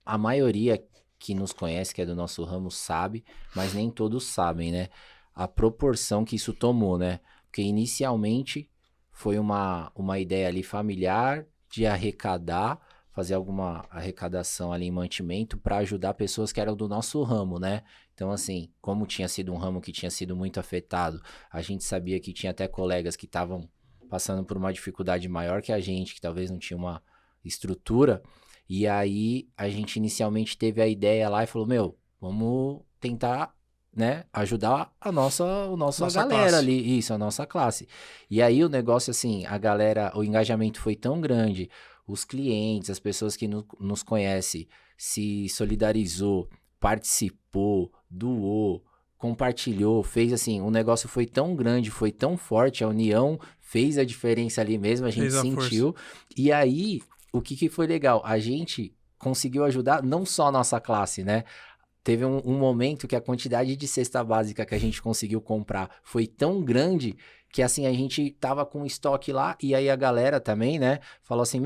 Speaker 1: a maioria que nos conhece, que é do nosso ramo, sabe, mas nem todos sabem, né? A proporção que isso tomou, né? Porque inicialmente foi uma ideia ali familiar de arrecadar, fazer alguma arrecadação ali em mantimento para ajudar pessoas que eram do nosso ramo, né? Então, assim, como tinha sido um ramo que tinha sido muito afetado, a gente sabia que tinha até colegas que estavam passando por uma dificuldade maior que a gente, que talvez não tinha uma estrutura. E aí, a gente inicialmente teve a ideia lá e falou, vamos tentar, né, ajudar a nossa galera
Speaker 2: classe
Speaker 1: ali, isso, a nossa classe. E aí, o negócio, assim, o engajamento foi tão grande, os clientes, as pessoas que nos conhecem, se solidarizou, participou, doou, compartilhou, fez assim, o negócio foi tão grande, foi tão forte, a união fez a diferença ali mesmo, a gente sentiu. E aí... O que foi legal? A gente conseguiu ajudar não só a nossa classe, né? Teve um momento que a quantidade de cesta básica que a gente conseguiu comprar foi tão grande que, assim, a gente tava com estoque lá e aí a galera também, né? Falou assim,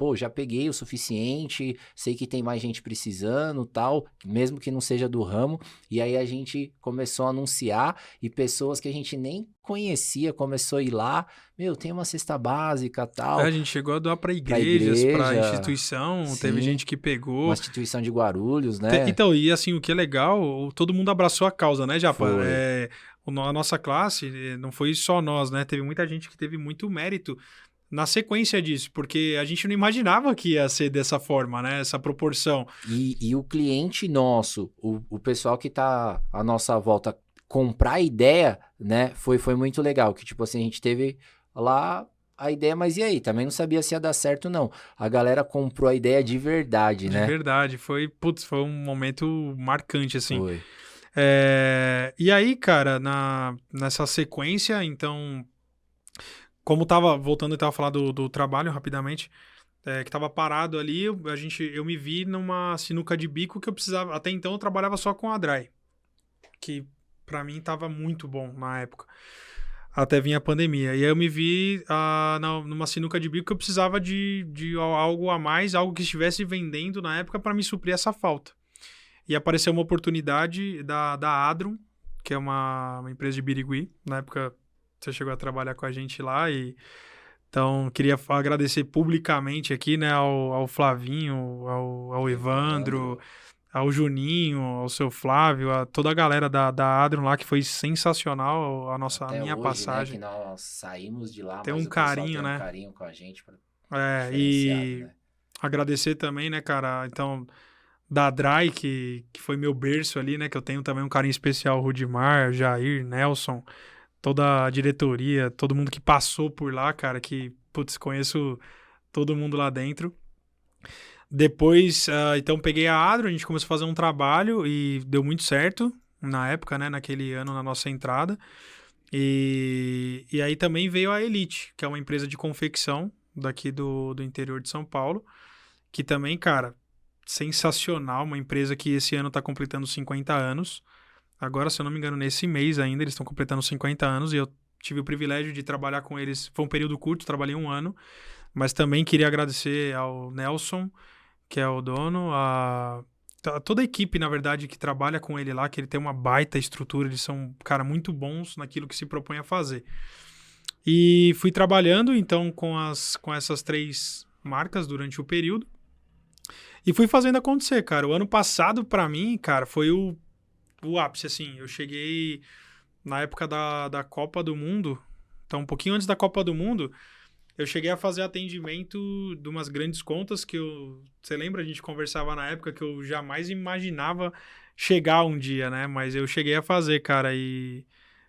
Speaker 1: pô, já peguei o suficiente, sei que tem mais gente precisando, tal, mesmo que não seja do ramo. E aí a gente começou a anunciar e pessoas que a gente nem conhecia começou a ir lá, meu, tem uma cesta básica, tal,
Speaker 2: A gente chegou a doar para
Speaker 1: pra
Speaker 2: igrejas, para
Speaker 1: igreja,
Speaker 2: instituição, teve
Speaker 1: sim,
Speaker 2: gente que
Speaker 1: uma
Speaker 2: pegou.
Speaker 1: instituição de Guarulhos, né?
Speaker 2: Então, e assim, o que é legal, todo mundo abraçou a causa, né, Japa?
Speaker 1: Foi.
Speaker 2: A nossa classe, não foi só nós, né? Teve muita gente que teve muito mérito na sequência disso, porque a gente não imaginava que ia ser dessa forma, né? Essa proporção.
Speaker 1: E o cliente nosso, o pessoal que tá à nossa volta, comprar a ideia, né? Foi muito legal. Que, tipo assim, a gente teve lá a ideia, mas e aí? Também não sabia se ia dar certo, não. A galera comprou a ideia de verdade,
Speaker 2: De
Speaker 1: né?
Speaker 2: verdade, foi um momento marcante, assim.
Speaker 1: Foi.
Speaker 2: E aí, cara, nessa sequência, então, como tava, voltando, eu tava falando do trabalho rapidamente, que tava parado ali, eu me vi numa sinuca de bico que eu precisava, até então eu trabalhava só com a Dry, que pra mim tava muito bom na época, até vir a pandemia. E aí eu me vi numa sinuca de bico que eu precisava de algo a mais, algo que estivesse vendendo na época pra me suprir essa falta. E apareceu uma oportunidade da Adrum, que é uma empresa de Birigui. Na época, você chegou a trabalhar com a gente lá. Então, queria agradecer publicamente aqui, né, ao Flavinho, ao Evandro, ao Juninho, ao seu Flávio, a toda a galera da Adrum lá, que foi sensacional a
Speaker 1: Até
Speaker 2: minha
Speaker 1: hoje, né?
Speaker 2: passagem.
Speaker 1: Que nós saímos de lá,
Speaker 2: Tem
Speaker 1: mas
Speaker 2: um
Speaker 1: o pessoal tem
Speaker 2: carinho,
Speaker 1: um
Speaker 2: né?
Speaker 1: carinho com a gente, diferenciado,
Speaker 2: E
Speaker 1: né?
Speaker 2: agradecer também, né, cara? Então, da Dry, que foi meu berço ali, né? Que eu tenho também um carinho especial, Rudimar, Jair, Nelson, toda a diretoria, todo mundo que passou por lá, cara, que, putz, conheço todo mundo lá dentro. Depois, então, peguei a Adro, a gente começou a fazer um trabalho e deu muito certo na época, né? Naquele ano, na nossa entrada. E aí também veio a Elite, que é uma empresa de confecção daqui do interior de São Paulo, que também, cara, sensacional, uma empresa que esse ano está completando 50 anos. Agora, se eu não me engano, nesse mês ainda, eles estão completando 50 anos e eu tive o privilégio de trabalhar com eles. Foi um período curto, trabalhei 1 ano, mas também queria agradecer ao Nelson, que é o dono, a toda a equipe, na verdade, que trabalha com ele lá, que ele tem uma baita estrutura, eles são, cara, muito bons naquilo que se propõe a fazer. E fui trabalhando, então, com essas 3 marcas durante o período. E fui fazendo acontecer, cara. O ano passado, pra mim, cara, foi o ápice, assim. Eu cheguei na época da Copa do Mundo, então um pouquinho antes da Copa do Mundo, eu cheguei a fazer atendimento de umas grandes contas que você lembra? A gente conversava na época que eu jamais imaginava chegar um dia, né? Mas eu cheguei a fazer, cara, e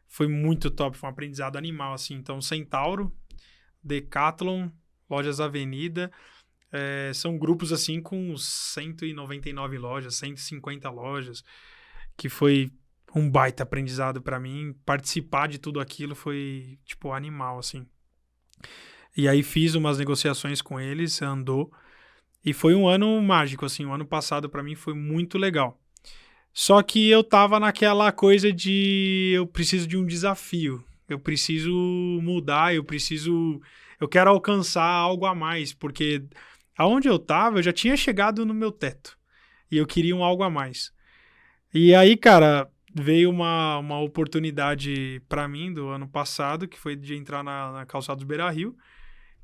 Speaker 2: foi muito top, foi um aprendizado animal, assim. Então, Centauro, Decathlon, Lojas Avenida, são grupos, assim, com 199 lojas, 150 lojas, que foi um baita aprendizado pra mim. Participar de tudo aquilo foi, tipo, animal, assim. E aí fiz umas negociações com eles, andou. E foi um ano mágico, assim. O ano passado pra mim foi muito legal. Só que eu tava naquela coisa de eu preciso de um desafio. Eu preciso mudar, eu quero alcançar algo a mais, porque aonde eu tava, eu já tinha chegado no meu teto. E eu queria um algo a mais. E aí, cara, veio uma oportunidade pra mim do ano passado, que foi de entrar na Calçados Beira-Rio,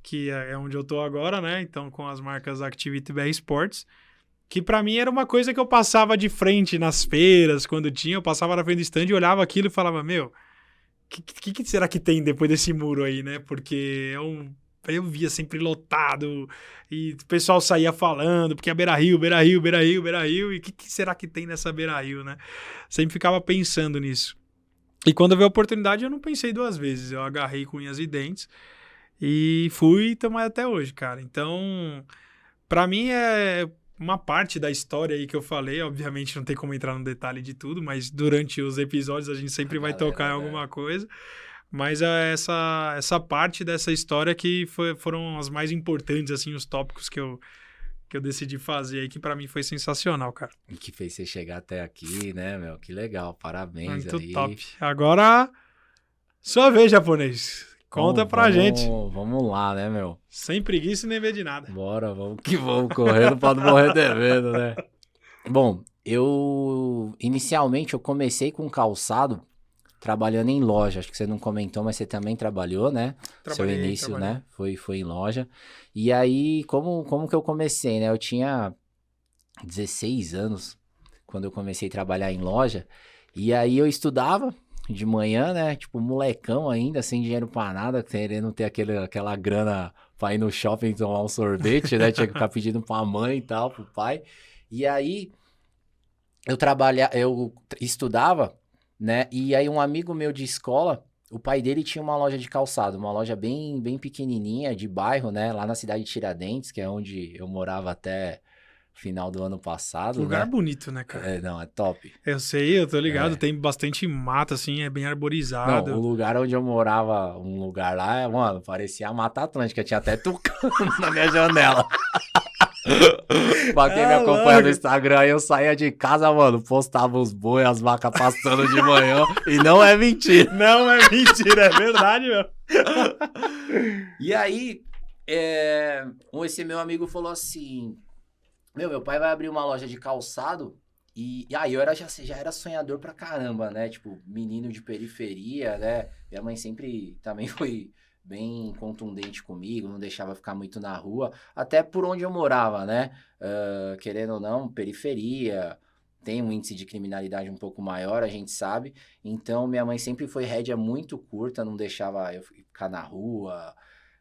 Speaker 2: que é onde eu tô agora, né? Então, com as marcas Activity BR Sports, que pra mim era uma coisa que eu passava de frente nas feiras, quando tinha, eu passava na frente do stand e olhava aquilo e falava, meu, o que será que tem depois desse muro aí, né? Porque eu via sempre lotado e o pessoal saía falando, porque é Beira-Rio, Beira-Rio, Beira-Rio, Beira-Rio, e o que será que tem nessa Beira-Rio, né? Sempre ficava pensando nisso. E quando veio a oportunidade, eu não pensei 2 vezes, eu agarrei com unhas e dentes e fui e tamo aí até hoje, cara. Então, pra mim é uma parte da história aí que eu falei, obviamente não tem como entrar no detalhe de tudo, mas durante os episódios a gente sempre vai tocar em alguma coisa. Mas é essa parte dessa história que foram as mais importantes, assim, os tópicos que eu decidi fazer aí, que pra mim foi sensacional, cara.
Speaker 1: E que fez você chegar até aqui, né, meu? Que legal, parabéns
Speaker 2: Muito
Speaker 1: aí.
Speaker 2: top. Agora, sua vez, japonês. Conta pra gente.
Speaker 1: Vamos lá, né, meu?
Speaker 2: Sem preguiça e nem ver de nada.
Speaker 1: Bora, vamos que vamos, correndo pra não morrer devendo, né? Bom, inicialmente eu comecei com calçado trabalhando em loja. Acho que você não comentou, mas você também trabalhou, né? Seu início, né? Foi em loja. E aí, como que eu comecei, né? Eu tinha 16 anos quando eu comecei a trabalhar em loja. E aí eu estudava de manhã, né? Tipo, molecão ainda, sem dinheiro pra nada, querendo ter aquela grana pra ir no shopping tomar um sorvete, né? Tinha que ficar pedindo pra mãe e tal, pro pai. E aí eu estudava, né? E aí um amigo meu de escola, o pai dele tinha uma loja de calçado, uma loja bem, bem pequenininha, de bairro, né? Lá na cidade de Tiradentes, que é onde eu morava até final do ano passado,
Speaker 2: Lugar
Speaker 1: né?
Speaker 2: bonito, né, cara?
Speaker 1: Não, é top.
Speaker 2: Eu sei, eu tô ligado, tem bastante mata, assim, é bem arborizado.
Speaker 1: Não, o lugar onde eu morava, um lugar lá, mano, parecia a Mata Atlântica, tinha até tucano na minha janela. Pra quem me acompanha no Instagram, eu saía de casa, mano, postava os bois, as vacas pastando de manhã, e não é mentira.
Speaker 2: Não é mentira, é verdade, meu.
Speaker 1: E aí, esse meu amigo falou assim, meu pai vai abrir uma loja de calçado, e aí eu já era sonhador pra caramba, né, tipo, menino de periferia, né, minha mãe sempre também foi bem contundente comigo, não deixava ficar muito na rua, até por onde eu morava, né? Querendo ou não, periferia, tem um índice de criminalidade um pouco maior, a gente sabe. Então, minha mãe sempre foi rédea muito curta, não deixava eu ficar na rua,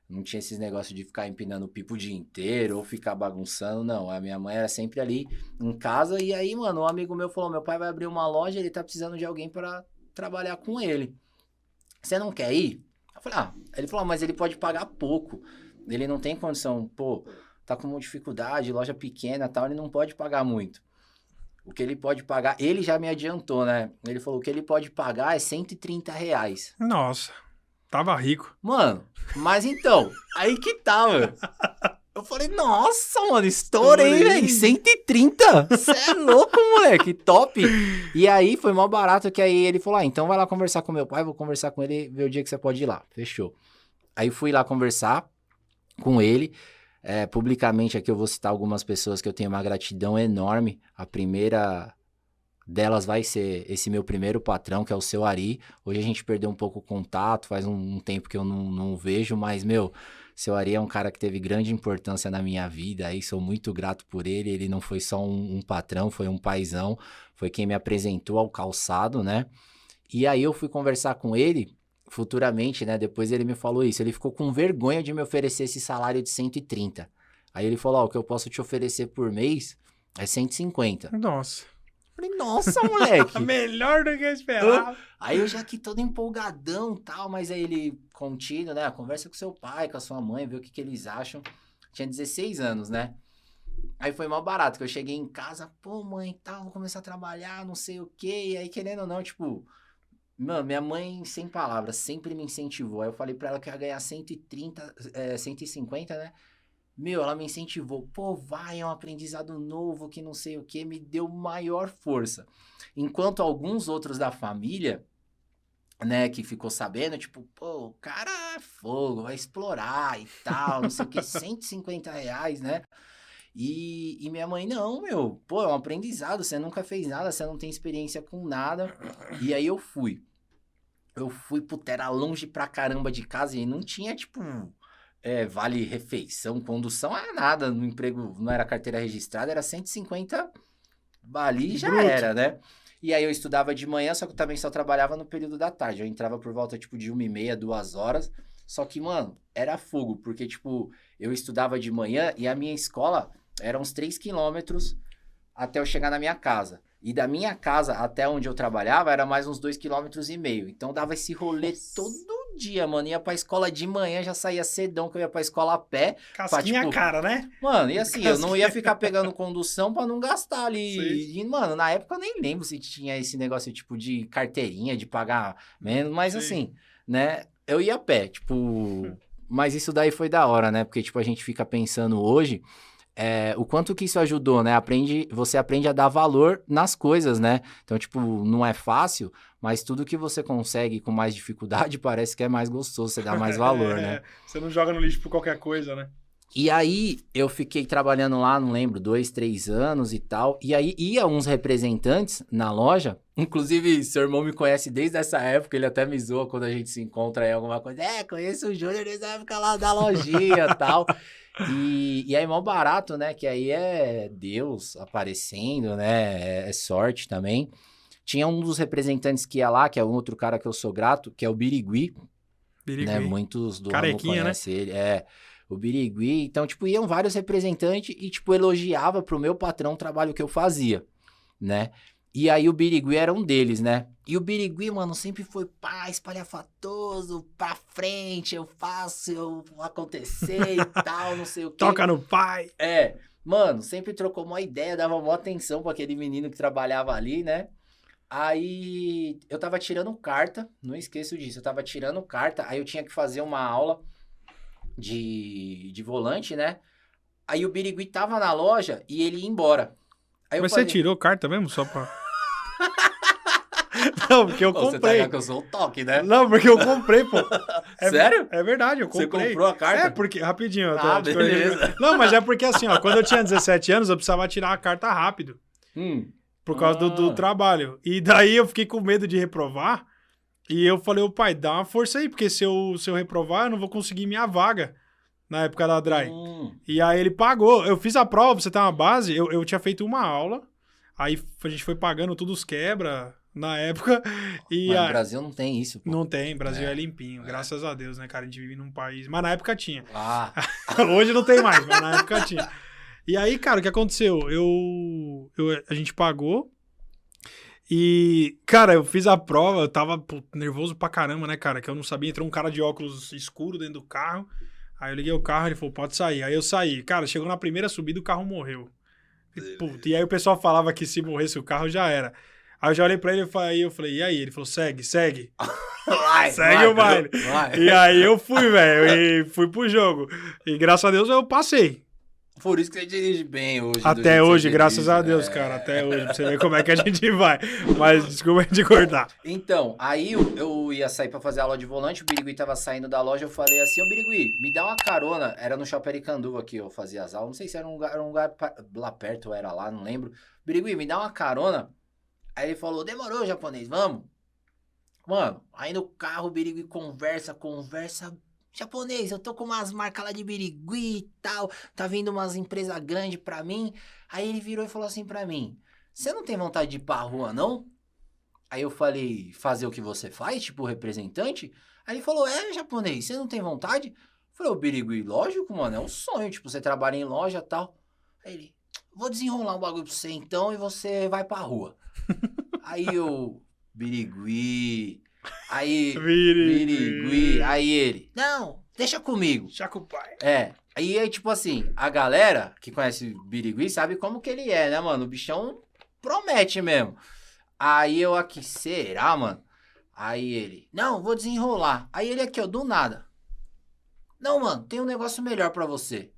Speaker 1: não tinha esses negócios de ficar empinando pipo o dia inteiro ou ficar bagunçando, não. A minha mãe era sempre ali em casa. E aí, mano, um amigo meu falou, meu pai vai abrir uma loja, ele tá precisando de alguém para trabalhar com ele. Você não quer ir? Eu falei, ele falou, mas ele pode pagar pouco, ele não tem condição, pô, tá com uma dificuldade, loja pequena e tal, ele não pode pagar muito. O que ele pode pagar, ele já me adiantou, né? Ele falou, o que ele pode pagar é R$130.
Speaker 2: Nossa, tava rico.
Speaker 1: Mano, mas então, aí que tá, mano. Eu falei, nossa, mano, estourei, velho, 130? Você é louco, moleque, top. E aí, foi mó barato que aí ele falou, então vai lá conversar com meu pai, vou conversar com ele, ver o dia que você pode ir lá. Fechou. Aí fui lá conversar com ele, publicamente aqui eu vou citar algumas pessoas que eu tenho uma gratidão enorme. A primeira delas vai ser esse meu primeiro patrão, que é o seu Ari. Hoje a gente perdeu um pouco o contato, faz um tempo que eu não vejo, mas, meu... Seu Ari é um cara que teve grande importância na minha vida, aí sou muito grato por ele. Ele não foi só um patrão, foi um paizão, foi quem me apresentou ao calçado, né? E aí eu fui conversar com ele futuramente, né? Depois ele me falou isso, ele ficou com vergonha de me oferecer esse salário de 130. Aí ele falou, o que eu posso te oferecer por mês é 150.
Speaker 2: Nossa.
Speaker 1: Falei, nossa, moleque.
Speaker 2: Melhor do que eu esperava.
Speaker 1: Aí eu já aqui todo empolgadão e tal, mas aí ele contido, né? Conversa com seu pai, com a sua mãe, vê o que eles acham. Tinha 16 anos, né? Aí foi mal barato, que eu cheguei em casa, pô, mãe, tal, vou começar a trabalhar, não sei o quê. E aí, querendo ou não, tipo... Mano, minha mãe, sem palavras, sempre me incentivou. Aí eu falei pra ela que eu ia ganhar 130, 150, né? Meu, ela me incentivou, pô, vai, é um aprendizado novo, que não sei o que, me deu maior força. Enquanto alguns outros da família, né, que ficou sabendo, tipo, pô, o cara é fogo, vai explorar e tal, não sei o que, R$150, né? E minha mãe, não, meu, pô, é um aprendizado, você nunca fez nada, você não tem experiência com nada. E aí eu fui, puta, era longe pra caramba de casa e não tinha, tipo... vale refeição, condução, nada no emprego, não era carteira registrada, era 150 ali e já
Speaker 2: Bruto.
Speaker 1: era, né? E aí eu estudava de manhã, só que eu também só trabalhava no período da tarde, eu entrava por volta, tipo, de 1h30, 2 horas, só que, mano, era fogo, porque, tipo, eu estudava de manhã e a minha escola era uns 3 quilômetros até eu chegar na minha casa. E da minha casa até onde eu trabalhava era mais uns 2,5 quilômetros. Então dava esse rolê todo dia, mano. Ia pra escola de manhã, já saía cedão, que eu ia pra escola a pé.
Speaker 2: Casquinha
Speaker 1: tipo,
Speaker 2: cara, né?
Speaker 1: Mano, e assim, eu não ia ficar pegando condução pra não gastar ali.
Speaker 2: Sim.
Speaker 1: E, mano, na época eu nem lembro se tinha esse negócio, tipo, de carteirinha, de pagar menos. Mas
Speaker 2: Sim.
Speaker 1: assim, né, eu ia a pé, tipo... Mas isso daí foi da hora, né? Porque, tipo, a gente fica pensando hoje... o quanto que isso ajudou, né? Você aprende a dar valor nas coisas, né? Então, tipo, não é fácil, mas tudo que você consegue com mais dificuldade parece que é mais gostoso, você dá mais valor, né?
Speaker 2: Você não joga no lixo por qualquer coisa, né?
Speaker 1: E aí, eu fiquei trabalhando lá, não lembro, 2, 3 anos e tal. E aí, ia uns representantes na loja. Inclusive, seu irmão me conhece desde essa época. Ele até me zoa quando a gente se encontra em alguma coisa. Conheço o Júnior desde a época lá da lojinha e tal. E aí, mó barato, né? Que aí é Deus aparecendo, né? É sorte também. Tinha um dos representantes que ia lá, que é um outro cara que eu sou grato, que é o Birigui. Né? Muitos do ramo conhecem ele. O Birigui, então, tipo, iam vários representantes e, tipo, elogiava pro meu patrão o trabalho que eu fazia, né? E aí o Birigui era um deles, né? E o Birigui, mano, sempre foi pá, espalhafatoso, pra frente, eu faço, eu vou acontecer e tal, não sei o quê.
Speaker 2: Toca no pai!
Speaker 1: Mano, sempre trocou uma ideia, dava uma atenção pra aquele menino que trabalhava ali, né? Aí eu tava tirando carta, não esqueço disso, eu tava tirando carta, aí eu tinha que fazer uma aula de volante, né? Aí o Birigui tava na loja e ele ia embora. Aí
Speaker 2: Mas você tirou carta mesmo? Só pra... Não, porque eu comprei. Você tá
Speaker 1: ligado que eu sou o toque, né?
Speaker 2: Não, porque eu comprei, pô.
Speaker 1: Sério?
Speaker 2: É verdade, eu comprei.
Speaker 1: Você comprou a carta?
Speaker 2: Porque... Rapidinho.
Speaker 1: Beleza.
Speaker 2: Não, mas é porque assim, ó, quando eu tinha 17 anos, eu precisava tirar a carta rápido. Por causa do trabalho. E daí eu fiquei com medo de reprovar. E eu falei, ô pai, dá uma força aí, porque se eu reprovar, eu não vou conseguir minha vaga na época da Dry. E aí ele pagou. Eu fiz a prova, pra você ter uma base, eu tinha feito uma aula, aí a gente foi pagando tudo os quebra na época. E
Speaker 1: no Brasil não tem isso, pô.
Speaker 2: Não tem, Brasil é limpinho, graças a Deus, né, cara? A gente vive num país... Mas na época tinha. Hoje não tem mais, mas na época tinha. E aí, cara, o que aconteceu? A gente pagou. E, cara, eu fiz a prova, eu tava nervoso pra caramba, né, cara? Que eu não sabia, entrou um cara de óculos escuro dentro do carro. Aí eu liguei o carro, ele falou, pode sair. Aí eu saí. Cara, chegou na primeira subida, o carro morreu. E aí o pessoal falava que se morresse o carro, já era. Aí eu já olhei pra ele e eu falei, e aí? Ele falou, segue. Segue o baile. E aí eu fui, velho, e fui pro jogo. E graças a Deus eu passei.
Speaker 1: Por isso que você dirige bem hoje.
Speaker 2: Até hoje, graças a Deus, cara. Até hoje, pra você ver como é que a gente vai. Mas desculpa de cortar.
Speaker 1: Então, aí eu ia sair pra fazer aula de volante, o Birigui tava saindo da loja, eu falei assim, ô Birigui, me dá uma carona. Era no Shopping Aricanduva que eu fazia as aulas, não sei se era um lugar lá perto ou era lá, não lembro. Birigui, me dá uma carona. Aí ele falou, demorou, japonês, vamos. Mano, aí no carro o Birigui conversa. Japonês, eu tô com umas marcas lá de Birigui e tal, tá vindo umas empresas grandes pra mim. Aí ele virou e falou assim pra mim, você não tem vontade de ir pra rua, não? Aí eu falei, fazer o que você faz, tipo representante? Aí ele falou, japonês, você não tem vontade? Eu falei, ô Birigui, lógico, mano, é um sonho, tipo, você trabalha em loja e tal. Aí ele, vou desenrolar um bagulho pra você então e você vai pra rua. Aí eu, Birigui... Aí, Birigui, aí ele, não, deixa comigo.
Speaker 2: Deixa com o pai.
Speaker 1: Aí, tipo assim, a galera que conhece o Birigui sabe como que ele é, né, mano? O bichão promete mesmo. Aí eu aqui, será, mano? Aí ele, não, vou desenrolar. Aí ele aqui, ó, do nada. Não, mano, tem um negócio melhor pra você.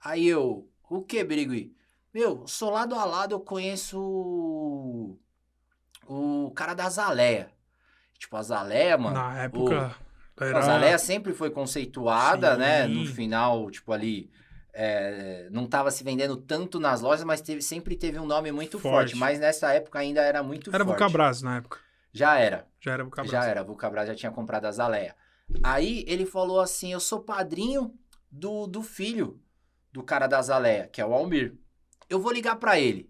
Speaker 1: Aí eu, o que, Birigui? Meu, sou lado a lado, eu conheço o cara da Azaleia. Tipo, a Azaleia, mano...
Speaker 2: Na época...
Speaker 1: A Azaleia sempre foi conceituada, né? No final, tipo, ali... não tava se vendendo tanto nas lojas, mas sempre teve um nome muito forte. Mas nessa época ainda era muito forte.
Speaker 2: Era Vulcabras na época.
Speaker 1: Já era.
Speaker 2: Já era Vulcabras.
Speaker 1: Já era. Vulcabras já tinha comprado a Azaleia. Aí ele falou assim, eu sou padrinho do filho do cara da Azaleia, que é o Almir. Eu vou ligar pra ele.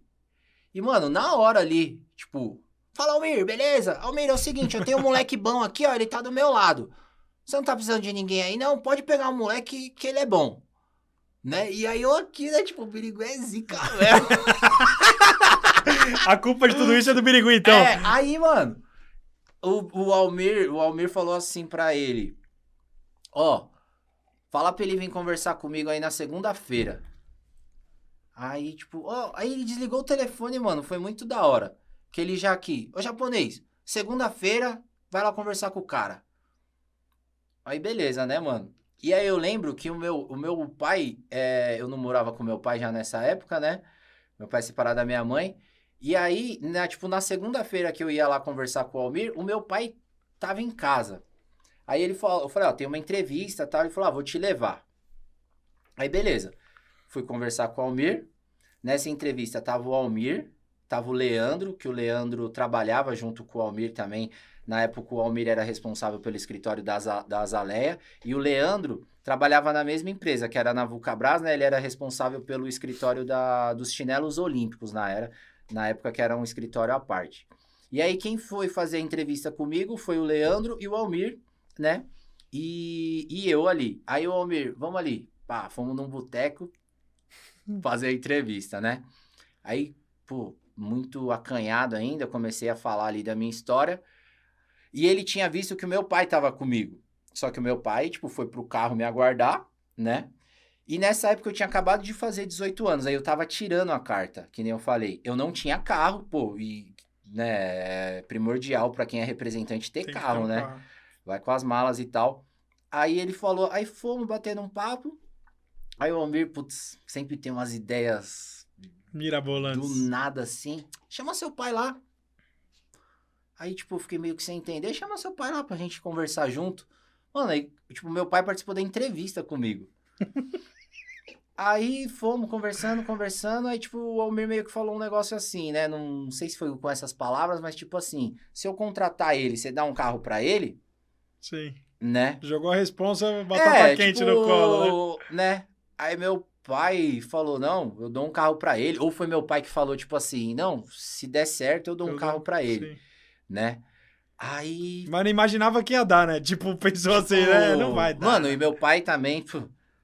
Speaker 1: E, mano, na hora ali, tipo... Fala, Almir, beleza? Almir, é o seguinte, eu tenho um moleque bom aqui, ó, ele tá do meu lado. Você não tá precisando de ninguém aí, não? Pode pegar um moleque que ele é bom. Né? E aí eu aqui, né, tipo, o Birigui é zica mesmo.
Speaker 2: A culpa de tudo isso é do Birigui, então.
Speaker 1: Aí, mano, o Almir falou assim pra ele, ó, fala pra ele vir conversar comigo aí na segunda-feira. Aí, tipo, aí ele desligou o telefone, mano, foi muito da hora. Que ele já aqui, ô japonês, segunda-feira vai lá conversar com o cara. Aí beleza, né, mano? E aí eu lembro que o meu pai, eu não morava com meu pai já nessa época, né? Meu pai separado da minha mãe. E aí, tipo, na segunda-feira que eu ia lá conversar com o Almir, o meu pai tava em casa. Aí ele falou, eu falei, ó, tem uma entrevista e tal. Ele falou, vou te levar. Aí beleza. Fui conversar com o Almir. Nessa entrevista tava o Almir, tava o Leandro, que o Leandro trabalhava junto com o Almir também. Na época o Almir era responsável pelo escritório da Azaleia. E o Leandro trabalhava na mesma empresa, que era na Vulcabras, né? Ele era responsável pelo escritório dos chinelos olímpicos na época que era um escritório à parte. E aí quem foi fazer a entrevista comigo foi o Leandro e o Almir, né? E eu ali. Aí o Almir, vamos ali. Pá, fomos num boteco fazer a entrevista, né? Aí, pô, muito acanhado ainda, comecei a falar ali da minha história. E ele tinha visto que o meu pai tava comigo. Só que o meu pai, tipo, foi pro carro me aguardar, né? E nessa época eu tinha acabado de fazer 18 anos, aí eu tava tirando a carta, que nem eu falei. Eu não tinha carro, pô, e, né, é primordial pra quem é representante ter
Speaker 2: Tem que ter
Speaker 1: carro,
Speaker 2: um
Speaker 1: né?
Speaker 2: carro.
Speaker 1: Vai com as malas e tal. Aí ele falou, aí fomos batendo um papo. Aí o Almir, putz, sempre tem umas ideias do
Speaker 2: Mirabolantes.
Speaker 1: nada assim. Chama seu pai lá. Aí, tipo, eu fiquei meio que sem entender. Chama seu pai lá pra gente conversar junto. Mano, aí, tipo, meu pai participou da entrevista comigo. Aí fomos conversando. Aí, tipo, o Almir meio que falou um negócio assim, né? Não sei se foi com essas palavras, mas tipo assim: se eu contratar ele, você dá um carro pra ele,
Speaker 2: Sim.
Speaker 1: né?
Speaker 2: Jogou a responsa, batata quente no colo,
Speaker 1: né? Aí meu pai falou, não, eu dou um carro pra ele. Ou foi meu pai que falou, tipo assim, não, se der certo, eu dou um carro pra ele,
Speaker 2: Sim.
Speaker 1: né? Aí,
Speaker 2: Mas não imaginava que ia dar, né? Tipo, pensou
Speaker 1: tipo,
Speaker 2: assim, né? Não vai dar,
Speaker 1: mano,
Speaker 2: né?
Speaker 1: e meu pai também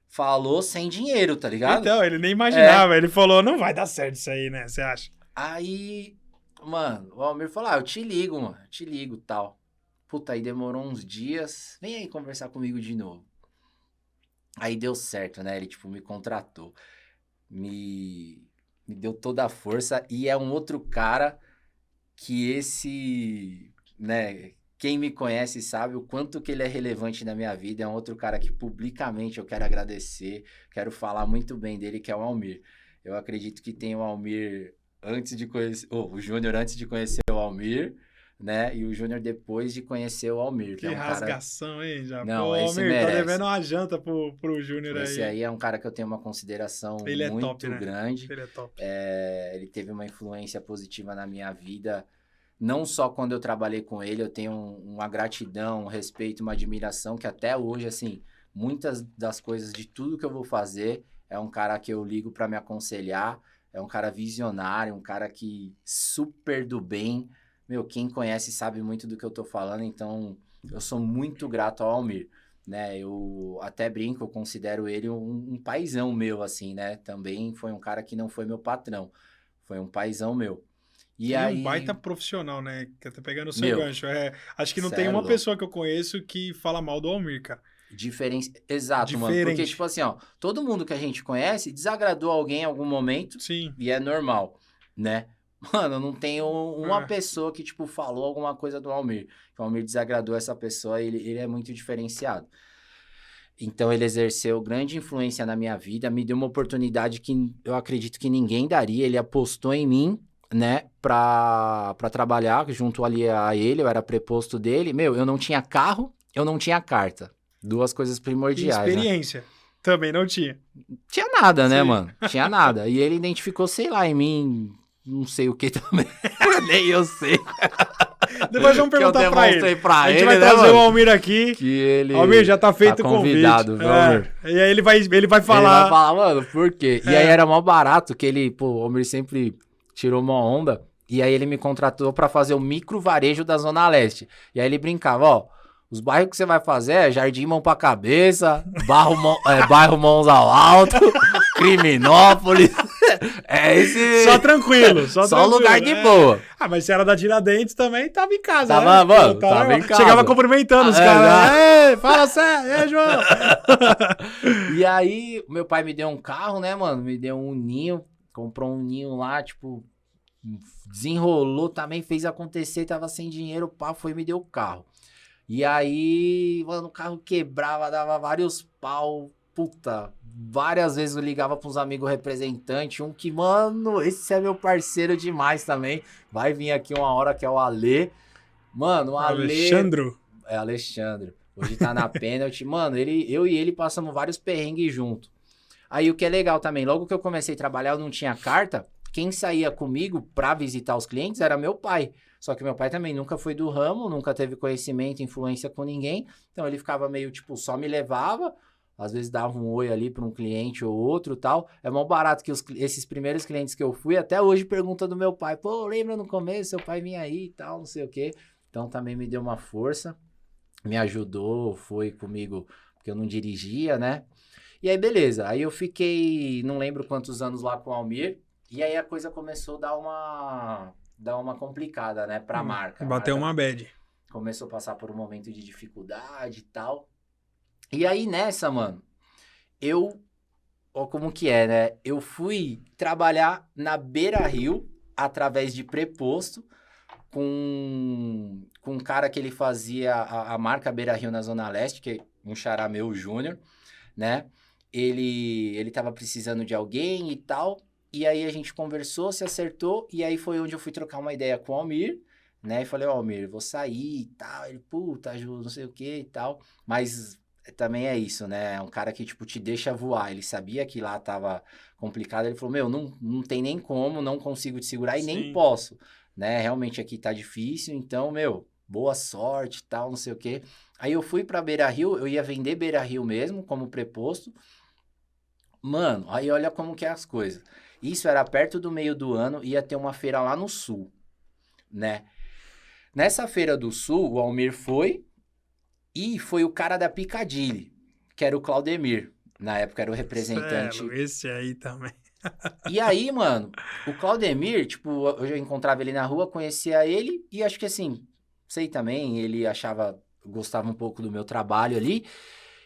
Speaker 1: falou sem dinheiro, tá ligado?
Speaker 2: Então, ele nem
Speaker 1: É.
Speaker 2: imaginava. Ele falou, não vai dar certo isso aí, né? Você acha?
Speaker 1: Aí, mano, o Almir falou, eu te ligo, mano, eu te ligo, tal. Puta, aí demorou uns dias, vem aí conversar comigo de novo. Aí deu certo, né? Ele, tipo, me contratou. Me deu toda a força. E é um outro cara que né? Quem me conhece sabe o quanto que ele é relevante na minha vida. É um outro cara que publicamente eu quero agradecer. Quero falar muito bem dele, que é o Almir. Eu acredito que tem o Almir antes de conhecer... o Júnior antes de conhecer o Almir, né? E o Júnior depois de conhecer o Almir.
Speaker 2: Que
Speaker 1: é um cara...
Speaker 2: rasgação, hein, já?
Speaker 1: Não,
Speaker 2: Pô,
Speaker 1: esse
Speaker 2: Almir, tá
Speaker 1: merece.
Speaker 2: devendo uma janta pro Júnior
Speaker 1: Esse
Speaker 2: aí.
Speaker 1: aí é um cara que eu tenho uma consideração
Speaker 2: Ele é
Speaker 1: muito
Speaker 2: top, né?
Speaker 1: grande.
Speaker 2: Ele é top.
Speaker 1: Ele teve uma influência positiva na minha vida, não só quando eu trabalhei com ele, eu tenho uma gratidão, um respeito, uma admiração, que até hoje, assim, muitas das coisas de tudo que eu vou fazer, é um cara que eu ligo para me aconselhar, é um cara visionário, um cara que super do bem. Meu, quem conhece sabe muito do que eu tô falando, então eu sou muito grato ao Almir, né? Eu até brinco, eu considero ele um paizão meu, assim, né? Também foi um cara que não foi meu patrão, foi um paizão meu. E
Speaker 2: E um
Speaker 1: aí,
Speaker 2: baita profissional, né? Que tá pegando o seu
Speaker 1: meu,
Speaker 2: gancho. Acho que não
Speaker 1: cê
Speaker 2: tem
Speaker 1: é
Speaker 2: uma
Speaker 1: louco.
Speaker 2: pessoa que eu conheço que fala mal do Almir, cara.
Speaker 1: Exato, mano. Porque, tipo
Speaker 2: Diferente.
Speaker 1: assim, ó, todo mundo que a gente conhece desagradou alguém em algum momento
Speaker 2: Sim.
Speaker 1: e é normal, né? Mano, não tenho uma
Speaker 2: É.
Speaker 1: pessoa que, tipo, falou alguma coisa do Almir. Que o Almir desagradou essa pessoa, ele é muito diferenciado. Então, ele exerceu grande influência na minha vida, me deu uma oportunidade que eu acredito que ninguém daria. Ele apostou em mim, né, pra trabalhar junto ali a ele, eu era preposto dele. Meu, eu não tinha carro, eu não tinha carta. Duas coisas
Speaker 2: E
Speaker 1: primordiais, né?
Speaker 2: experiência. Também não tinha.
Speaker 1: Tinha nada, né,
Speaker 2: Sim.
Speaker 1: mano? Tinha nada. E ele identificou, sei lá, em mim, não sei o que também. Nem eu sei.
Speaker 2: Depois vamos
Speaker 1: Que eu
Speaker 2: perguntar pra ele.
Speaker 1: demonstrei pra
Speaker 2: A gente
Speaker 1: ele,
Speaker 2: vai
Speaker 1: né,
Speaker 2: trazer o
Speaker 1: mano?
Speaker 2: Almir aqui.
Speaker 1: Que ele
Speaker 2: Almir, já tá feito o convite.
Speaker 1: convidado, viu, Almir?
Speaker 2: E aí ele vai falar.
Speaker 1: Ele vai falar, mano, por quê? E aí era mó barato que ele, pô, o Almir sempre tirou uma onda. E aí ele me contratou pra fazer o micro varejo da Zona Leste. E aí ele brincava, ó, os bairros que você vai fazer é Jardim Mão pra Cabeça, bairro Mãos ao Alto, Criminópolis. É esse...
Speaker 2: Só tranquilo, só tranquilo.
Speaker 1: lugar de boa.
Speaker 2: Ah, mas se era da Tiradentes também, tava em casa,
Speaker 1: Tava,
Speaker 2: né?
Speaker 1: mano, tava em casa.
Speaker 2: Chegava cumprimentando os caras. Ei, fala sério, ei, João.
Speaker 1: E aí, meu pai me deu um carro, né, mano? Me deu um ninho, comprou um ninho lá, tipo, desenrolou também, fez acontecer, tava sem dinheiro, pá, foi e me deu o carro. E aí, mano, o carro quebrava, dava vários pau. Puta, várias vezes eu ligava para uns amigos representantes, um que, mano, esse é meu parceiro demais também. Vai vir aqui uma hora que é o Alê. Mano, o Alê...
Speaker 2: Alexandro.
Speaker 1: É, Alexandre. Hoje tá na pênalti. Mano, eu e ele passamos vários perrengues junto. Aí o que é legal também, logo que eu comecei a trabalhar, eu não tinha carta. Quem saía comigo pra visitar os clientes era meu pai. Só que meu pai também nunca foi do ramo, nunca teve conhecimento, influência com ninguém. Então ele ficava meio tipo, só me levava. Às vezes dava um oi ali para um cliente ou outro tal. É mó barato que esses primeiros clientes que eu fui, até hoje pergunta do meu pai. Pô, lembra no começo, seu pai vinha aí e tal, não sei o quê. Então também me deu uma força, me ajudou, foi comigo, porque eu não dirigia, né? E aí, beleza. Aí eu fiquei, não lembro quantos anos lá com o Almir. E aí a coisa começou a dar uma complicada, né, pra marca. A
Speaker 2: Bateu
Speaker 1: marca
Speaker 2: uma bad.
Speaker 1: começou a passar por um momento de dificuldade e tal. E aí nessa, mano, ó como que é, né? Eu fui trabalhar na Beira Rio, através de preposto, com um cara que ele fazia a marca Beira Rio na Zona Leste, que é um xará meu, Júnior, né? Ele tava precisando de alguém e tal, e aí a gente conversou, se acertou, e aí foi onde eu fui trocar uma ideia com o Almir, né? E falei, ó, Almir, vou sair e tal. Ele, puta, Ju, não sei o que e tal, mas também é isso, né? É um cara que, tipo, te deixa voar. Ele sabia que lá tava complicado, ele falou, meu, não tem nem como, não consigo te segurar e nem
Speaker 2: Sim.
Speaker 1: posso, né? Realmente aqui tá difícil, então, meu, boa sorte e tal, não sei o quê. Aí eu fui pra Beira Rio, eu ia vender Beira Rio mesmo, como preposto. Mano, aí olha como que é as coisas. Isso era perto do meio do ano, ia ter uma feira lá no sul, né? Nessa feira do sul, o Almir foi e foi o cara da Piccadilly, que era o Claudemir. Na época era o representante.
Speaker 2: Sério, esse aí também.
Speaker 1: E aí, mano, o Claudemir, tipo, eu já encontrava ele na rua, conhecia ele e acho que assim, sei também, ele gostava um pouco do meu trabalho ali.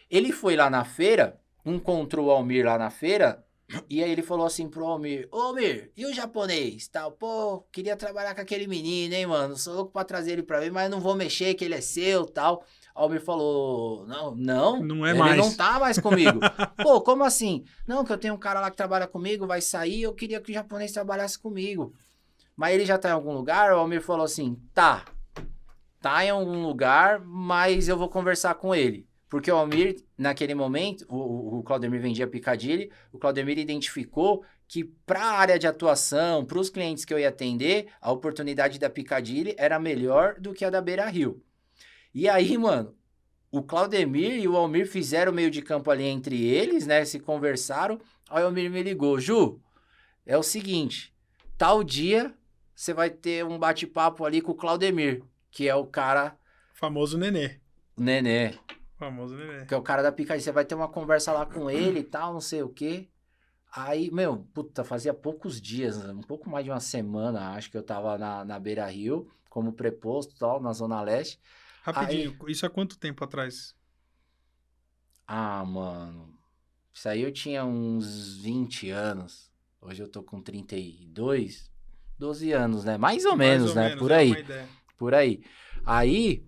Speaker 1: Ele foi lá na feira, encontrou o Almir lá na feira, e aí ele falou assim pro Almir, ô Almir, e o japonês, tal? Pô, queria trabalhar com aquele menino, hein, mano, sou louco pra trazer ele pra mim, mas não vou mexer, que ele é seu, tal. Almir falou, não,
Speaker 2: Não é
Speaker 1: ele
Speaker 2: mais.
Speaker 1: não tá mais comigo. Pô, como assim? Não, que eu tenho um cara lá que trabalha comigo, vai sair, eu queria que o japonês trabalhasse comigo. Mas ele já tá em algum lugar? O Almir falou assim, tá em algum lugar, mas eu vou conversar com ele. Porque o Almir, naquele momento, o Claudemir vendia Piccadilly, o Claudemir identificou que para a área de atuação, para os clientes que eu ia atender, a oportunidade da Piccadilly era melhor do que a da Beira Rio. E aí, mano, o Claudemir e o Almir fizeram o meio de campo ali entre eles, né? Se conversaram. Aí o Almir me ligou, Ju, é o seguinte, tal dia você vai ter um bate-papo ali com o Claudemir, que é o cara...
Speaker 2: Famoso Nenê.
Speaker 1: Nenê.
Speaker 2: Famoso Nenê.
Speaker 1: Que é o cara da Piccadilly. Você vai ter uma conversa lá com ele e tal, não sei o quê. Aí, meu, puta, fazia poucos dias, um pouco mais de uma semana, acho que eu tava na Beira Rio, como preposto e tal, na Zona Leste.
Speaker 2: Rapidinho, isso há quanto tempo atrás?
Speaker 1: Ah, mano, isso aí eu tinha uns 20 anos. Hoje eu tô com 32, 12 anos, né? Mais ou menos, né? Por aí. Por aí. Aí,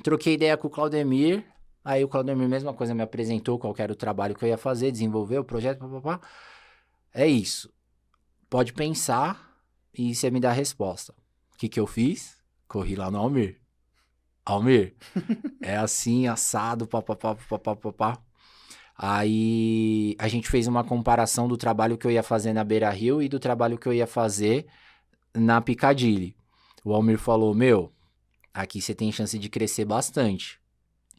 Speaker 1: troquei ideia com o Claudemir. Aí o Claudemir, mesma coisa, me apresentou qual era o trabalho que eu ia fazer, desenvolver o projeto, papapá. É isso. Pode pensar e você me dá a resposta. O que eu fiz? Corri lá no Almir. Almir, é assim, assado, papapá, papapá. Aí a gente fez uma comparação do trabalho que eu ia fazer na Beira Rio e do trabalho que eu ia fazer na Piccadilly. O Almir falou, meu, aqui você tem chance de crescer bastante.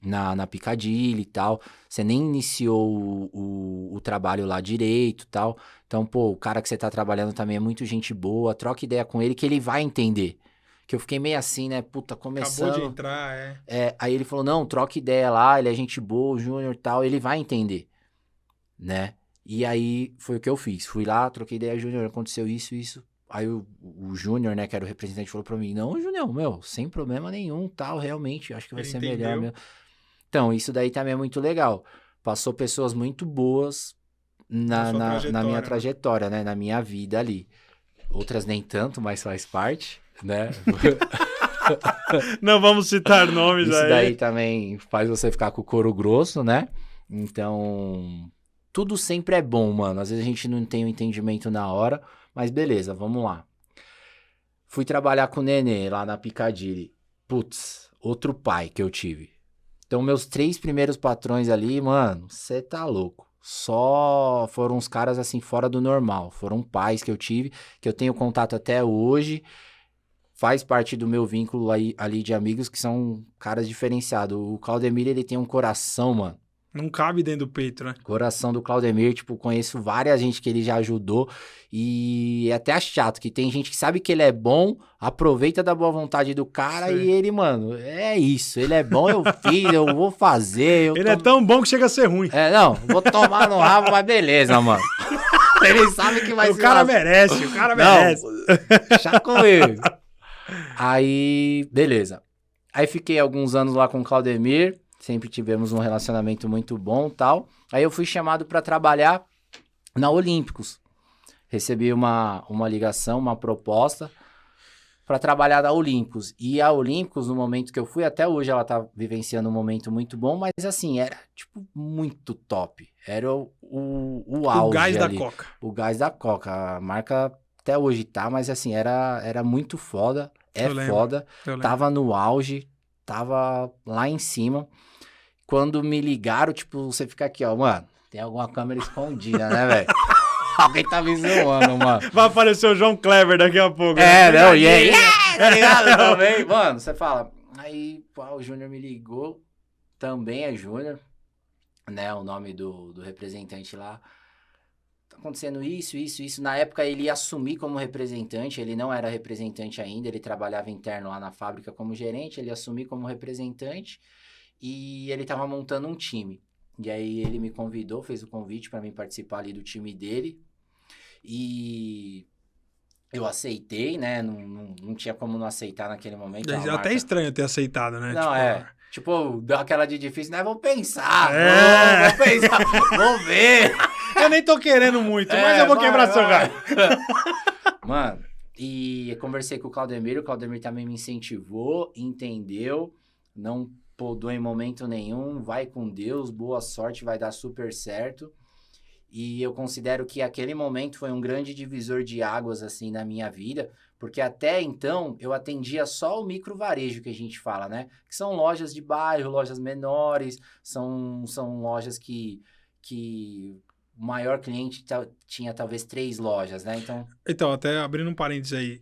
Speaker 1: Na Piccadilly e tal, você nem iniciou o trabalho lá direito e tal, então, pô, o cara que você tá trabalhando também é muito gente boa, troca ideia com ele que ele vai entender, que eu fiquei meio assim, né, puta, começando...
Speaker 2: Acabou de entrar,
Speaker 1: aí ele falou, não, troca ideia lá, ele é gente boa, o Júnior e tal, ele vai entender, né, e aí foi o que eu fiz, fui lá, troquei ideia, Júnior, aconteceu isso, aí o Júnior, né, que era o representante, falou pra mim, não, Júnior, meu, sem problema nenhum, tal, realmente, acho que vai ser melhor, meu. Então, isso daí também é muito legal. Passou pessoas muito boas na minha trajetória, né? Na minha vida ali. Outras nem tanto, mas faz parte, né?
Speaker 2: Não vamos citar nomes
Speaker 1: Isso
Speaker 2: aí.
Speaker 1: daí também faz você ficar com o couro grosso, né? Então, tudo sempre é bom, mano. Às vezes a gente não tem o entendimento na hora, mas beleza, vamos lá. Fui trabalhar com o Nenê lá na Piccadilly. Putz, outro pai que eu tive. Então, meus 3 primeiros patrões ali, mano, você tá louco. Só foram uns caras assim fora do normal. Foram pais que eu tive, que eu tenho contato até hoje. Faz parte do meu vínculo ali de amigos que são caras diferenciados. O Claudemir, ele tem um coração, mano.
Speaker 2: Não cabe dentro do peito, né?
Speaker 1: Coração do Claudemir, tipo, conheço várias gente que ele já ajudou e é até chato, que tem gente que sabe que ele é bom, aproveita da boa vontade do cara. Sim. E ele, mano, é isso, ele é bom, eu fiz, eu vou fazer.
Speaker 2: Ele é tão bom que chega a ser ruim.
Speaker 1: Não, vou tomar no rabo, mas beleza, mano. Ele sabe que vai ser...
Speaker 2: O cara merece.
Speaker 1: Chá com ele. Aí, beleza. Aí fiquei alguns anos lá com o Claudemir, sempre tivemos um relacionamento muito bom e tal. Aí eu fui chamado para trabalhar na Olímpicos. Recebi uma ligação, uma proposta para trabalhar na Olímpicos. E a Olímpicos, no momento que eu fui, até hoje ela tá vivenciando um momento muito bom, mas assim, era tipo muito top. Era o auge.
Speaker 2: O gás
Speaker 1: ali.
Speaker 2: Da Coca.
Speaker 1: O gás da Coca. A marca até hoje tá, mas assim, era muito foda. Foda. Tava no auge, tava lá em cima. Quando me ligaram, tipo, você fica aqui, ó, mano, tem alguma câmera escondida, né, velho? Alguém tá me zoando, mano.
Speaker 2: Vai aparecer o João Kleber daqui a pouco.
Speaker 1: Não, e aí, tá ligado também? Mano, você fala, aí, pô, o Júnior me ligou, também é Júnior, né, o nome do representante lá. Tá acontecendo isso. Na época ele ia assumir como representante, ele não era representante ainda, ele trabalhava interno lá na fábrica como gerente, ele ia assumir como representante. E ele tava montando um time. E aí ele me convidou, fez o convite para mim participar ali do time dele. E eu aceitei, né? Não tinha como não aceitar naquele momento.
Speaker 2: É até estranho ter aceitado, né?
Speaker 1: Não, tipo, deu aquela de difícil, né? Vou pensar, vou pensar, vou ver.
Speaker 2: Eu nem tô querendo muito, mas eu vou quebrar seu galho.
Speaker 1: Mano, e eu conversei com o Claudemir também me incentivou, entendeu, não podou em momento nenhum, vai com Deus, boa sorte, vai dar super certo. E eu considero que aquele momento foi um grande divisor de águas, assim, na minha vida, porque até então eu atendia só o micro varejo que a gente fala, né? Que são lojas de bairro, lojas menores, são lojas que o maior cliente tinha talvez 3 lojas, né?
Speaker 2: Então, até abrindo um parênteses aí,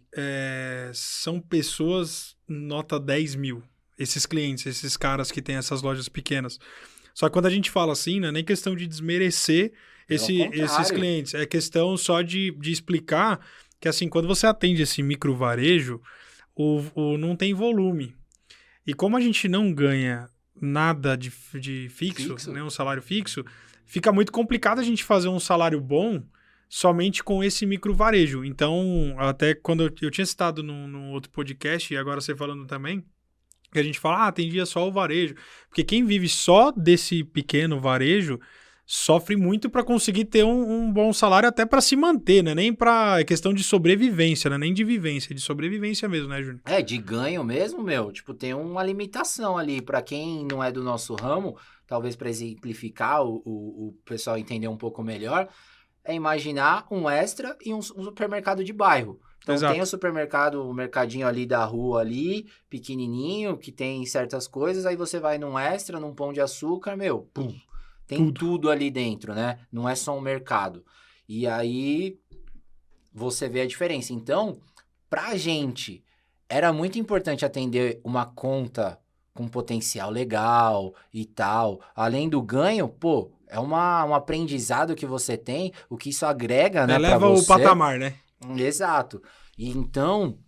Speaker 2: são pessoas nota 10 mil. Esses clientes, esses caras que têm essas lojas pequenas. Só que quando a gente fala assim, não é nem questão de desmerecer esses clientes. É questão só de explicar que, assim, quando você atende esse micro varejo, não tem volume. E como a gente não ganha nada de fixo, né, um salário fixo, fica muito complicado a gente fazer um salário bom somente com esse micro varejo. Então, até quando eu tinha citado num outro podcast, e agora você falando também, que a gente fala, atendia só o varejo. Porque quem vive só desse pequeno varejo sofre muito para conseguir ter um bom salário, até para se manter, né? Nem para questão de sobrevivência, né? Nem de vivência, de sobrevivência mesmo, né, Júnior?
Speaker 1: De ganho mesmo, meu. Tipo, tem uma limitação ali. Para quem não é do nosso ramo, talvez para exemplificar, o pessoal entender um pouco melhor, é imaginar um extra e um supermercado de bairro. Então, Exato. Tem o supermercado, o mercadinho ali da rua ali, pequenininho, que tem certas coisas, aí você vai num extra, num Pão de Açúcar, meu, pum, tem tudo ali dentro, né? Não é só um mercado. E aí, você vê a diferença. Então, pra gente, era muito importante atender uma conta com potencial legal e tal. Além do ganho, pô, é um aprendizado que você tem, o que isso agrega, né, pra você.
Speaker 2: Eleva o patamar, né?
Speaker 1: Exato. E então,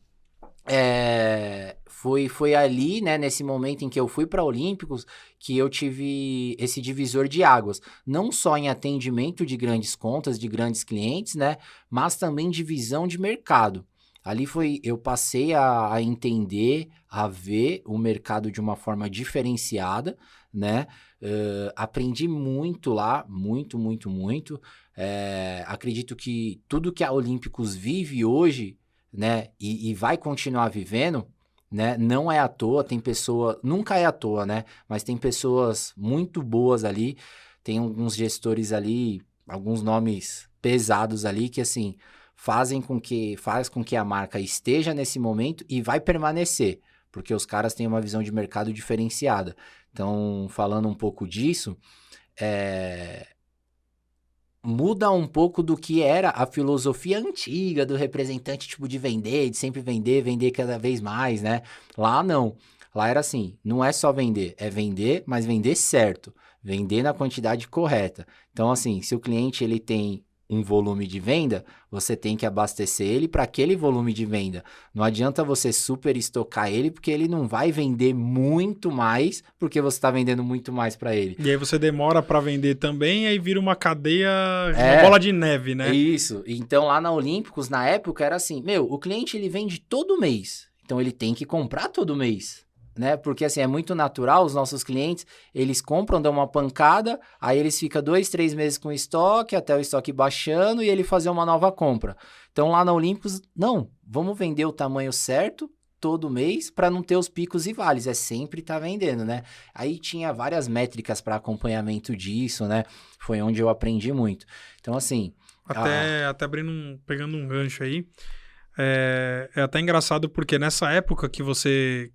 Speaker 1: foi ali, né, nesse momento em que eu fui para Olímpicos, que eu tive esse divisor de águas. Não só em atendimento de grandes contas, de grandes clientes, né, mas também de visão de mercado. Ali eu passei a entender, a ver o mercado de uma forma diferenciada, né? Aprendi muito lá, muito. Acredito que tudo que a Olímpicos vive hoje, né, e vai continuar vivendo, né? Não é à toa, tem pessoa... Nunca é à toa, né? Mas tem pessoas muito boas ali, tem alguns gestores ali, alguns nomes pesados ali que, assim, faz com que a marca esteja nesse momento e vai permanecer, porque os caras têm uma visão de mercado diferenciada. Então, falando um pouco disso, muda um pouco do que era a filosofia antiga do representante, tipo, de vender, de sempre vender cada vez mais, né? Lá não. Lá era assim, não é só vender, é vender, mas vender certo. Vender na quantidade correta. Então, assim, se o cliente ele tem um volume de venda, você tem que abastecer ele para aquele volume de venda. Não adianta você super estocar ele, porque ele não vai vender muito mais, porque você está vendendo muito mais para ele.
Speaker 2: E aí você demora para vender também, e aí vira uma cadeia, uma bola de neve, né?
Speaker 1: Isso. Então, lá na Olímpicos, na época, era assim, o cliente ele vende todo mês, então ele tem que comprar todo mês. Né? Porque assim, é muito natural, os nossos clientes, eles compram, dão uma pancada, aí eles ficam 2, 3 meses com estoque, até o estoque baixando e ele fazer uma nova compra. Então lá na Olímpicos, não, vamos vender o tamanho certo todo mês para não ter os picos e vales, é sempre estar vendendo, né? Aí tinha várias métricas para acompanhamento disso, né? Foi onde eu aprendi muito. Então assim...
Speaker 2: Até pegando um gancho aí, é até engraçado porque nessa época que você...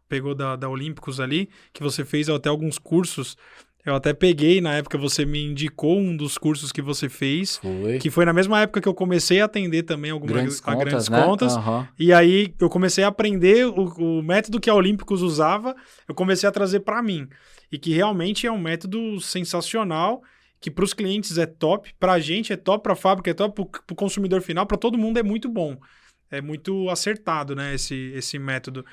Speaker 2: pegou da Olímpicos ali, que você fez até alguns cursos, eu até peguei, na época você me indicou um dos cursos que você fez, que foi na mesma época que eu comecei a atender também
Speaker 1: grandes
Speaker 2: grandes
Speaker 1: né?
Speaker 2: contas, e aí eu comecei a aprender o método que a Olímpicos usava, eu comecei a trazer para mim, e que realmente é um método sensacional, que para os clientes é top, para a gente é top, para a fábrica é top, para o consumidor final, para todo mundo é muito bom, é muito acertado, né, esse método.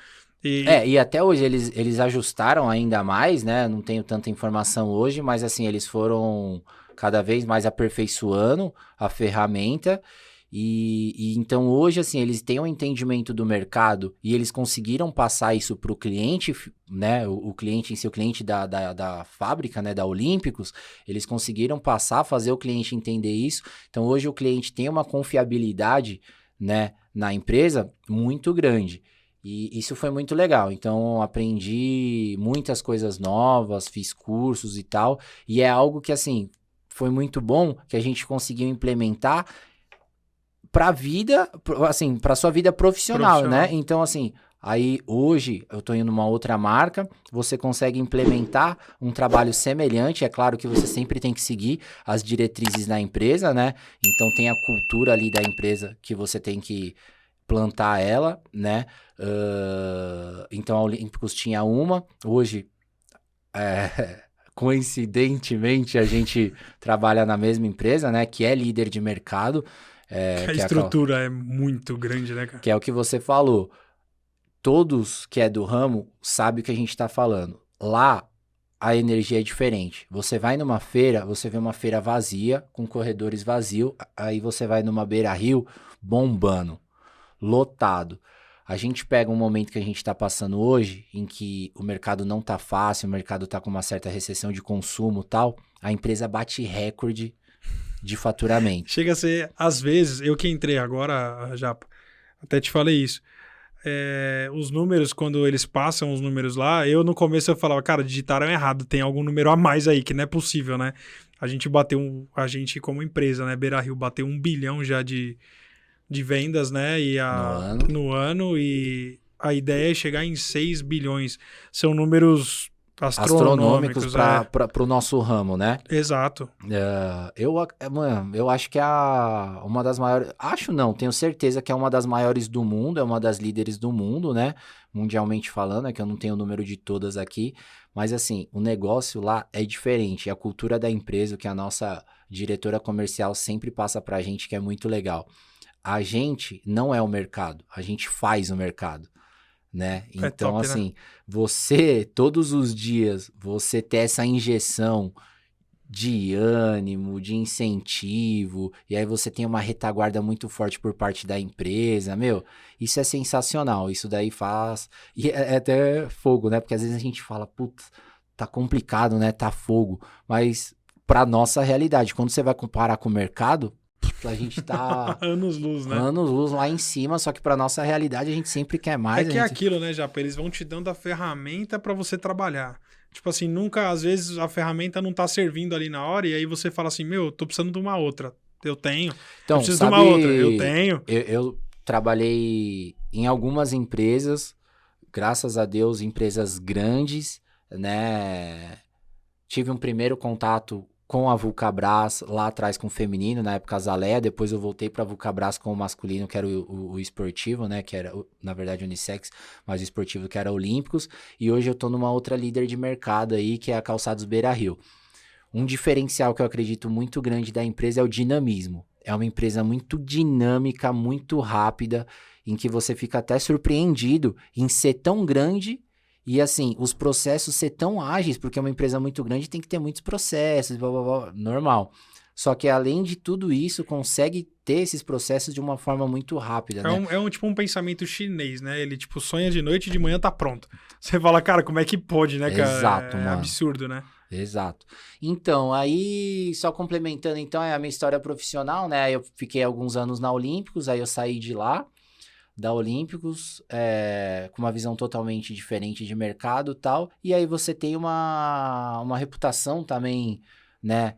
Speaker 1: E até hoje eles ajustaram ainda mais, né? Não tenho tanta informação hoje, mas assim, eles foram cada vez mais aperfeiçoando a ferramenta. E então hoje, assim, eles têm um entendimento do mercado e eles conseguiram passar isso para o cliente, né? O cliente em si, o cliente da fábrica, né? Da Olímpicos, eles conseguiram passar, fazer o cliente entender isso. Então hoje o cliente tem uma confiabilidade, né? Na empresa muito grande. E isso foi muito legal, então aprendi muitas coisas novas, fiz cursos e tal, e é algo que assim, foi muito bom que a gente conseguiu implementar para a vida, assim, para sua vida profissional, né? Então assim, aí hoje eu tô indo numa outra marca, você consegue implementar um trabalho semelhante, é claro que você sempre tem que seguir as diretrizes da empresa, né? Então tem a cultura ali da empresa que você tem que plantar ela, né? Então a Olímpicos tinha uma, hoje coincidentemente a gente trabalha na mesma empresa, né? Que é líder de mercado.
Speaker 2: A estrutura é muito grande, né, cara?
Speaker 1: Que é o que você falou. Todos que é do ramo sabem o que a gente tá falando. Lá a energia é diferente. Você vai numa feira, você vê uma feira vazia, com corredores vazios, aí você vai numa beira-rio bombando, lotado. A gente pega um momento que a gente está passando hoje, em que o mercado não tá fácil, o mercado tá com uma certa recessão de consumo e tal, a empresa bate recorde de faturamento.
Speaker 2: Chega a ser, às vezes, eu que entrei agora, Japa, até te falei isso, os números, quando eles passam os números lá, eu no começo eu falava, cara, digitaram errado, tem algum número a mais aí, que não é possível, né? A gente como empresa, né, Beira-Rio, bateu 1 bilhão já de vendas, né? No ano, e a ideia é chegar em 6 bilhões. São números astronômicos
Speaker 1: para o nosso ramo, né?
Speaker 2: Exato.
Speaker 1: Eu acho que é uma das maiores... Acho não, tenho certeza que é uma das maiores do mundo, é uma das líderes do mundo, né? Mundialmente falando, é que eu não tenho o número de todas aqui, mas assim, o negócio lá é diferente, a cultura da empresa, que a nossa diretora comercial sempre passa pra gente, que é muito legal. A gente não é o mercado, a gente faz o mercado, né? Então,
Speaker 2: top,
Speaker 1: assim,
Speaker 2: né?
Speaker 1: você, todos os dias, você ter essa injeção de ânimo, de incentivo, e aí você tem uma retaguarda muito forte por parte da empresa, isso é sensacional, isso daí faz... E é até fogo, né? Porque às vezes a gente fala, putz, tá complicado, né? Tá fogo, mas pra nossa realidade, quando você vai comparar com o mercado... A gente tá
Speaker 2: Anos-luz, né?
Speaker 1: anos-luz lá em cima, só que pra nossa realidade a gente sempre quer mais.
Speaker 2: É que é
Speaker 1: a gente...
Speaker 2: aquilo, né, Japa? Eles vão te dando a ferramenta pra você trabalhar. Tipo assim, nunca, às vezes, a ferramenta não tá servindo ali na hora, e aí você fala assim, meu, eu tô precisando de uma outra. Eu tenho.
Speaker 1: Então,
Speaker 2: Eu preciso
Speaker 1: sabe,
Speaker 2: de uma outra. Eu tenho.
Speaker 1: eu trabalhei em algumas empresas, graças a Deus, empresas grandes, né? Tive um primeiro contato com a Vulcabras lá atrás com o feminino, na época Azaleia, depois eu voltei para a Vulcabras com o masculino, que era o esportivo, né, que era, na verdade, unissex, mas o esportivo que era Olímpicos, e hoje eu tô numa outra líder de mercado aí, que é a Calçados Beira Rio. Um diferencial que eu acredito muito grande da empresa é o dinamismo. É uma empresa muito dinâmica, muito rápida, em que você fica até surpreendido em ser tão grande e, assim, os processos ser tão ágeis, porque uma empresa muito grande tem que ter muitos processos, blá, blá, blá, normal. Só que, além de tudo isso, consegue ter esses processos de uma forma muito rápida, né?
Speaker 2: Tipo um pensamento chinês, né? Ele, tipo, sonha de noite e de manhã tá pronto. Você fala, cara, como é que pode, né, cara?
Speaker 1: Exato, mano.
Speaker 2: Absurdo, né?
Speaker 1: Exato. Então, aí, só complementando, então, é a minha história profissional, né? Eu fiquei alguns anos na Olímpicos, aí eu saí de lá, da Olímpicos, com uma visão totalmente diferente de mercado e tal, e aí você tem uma reputação também, né,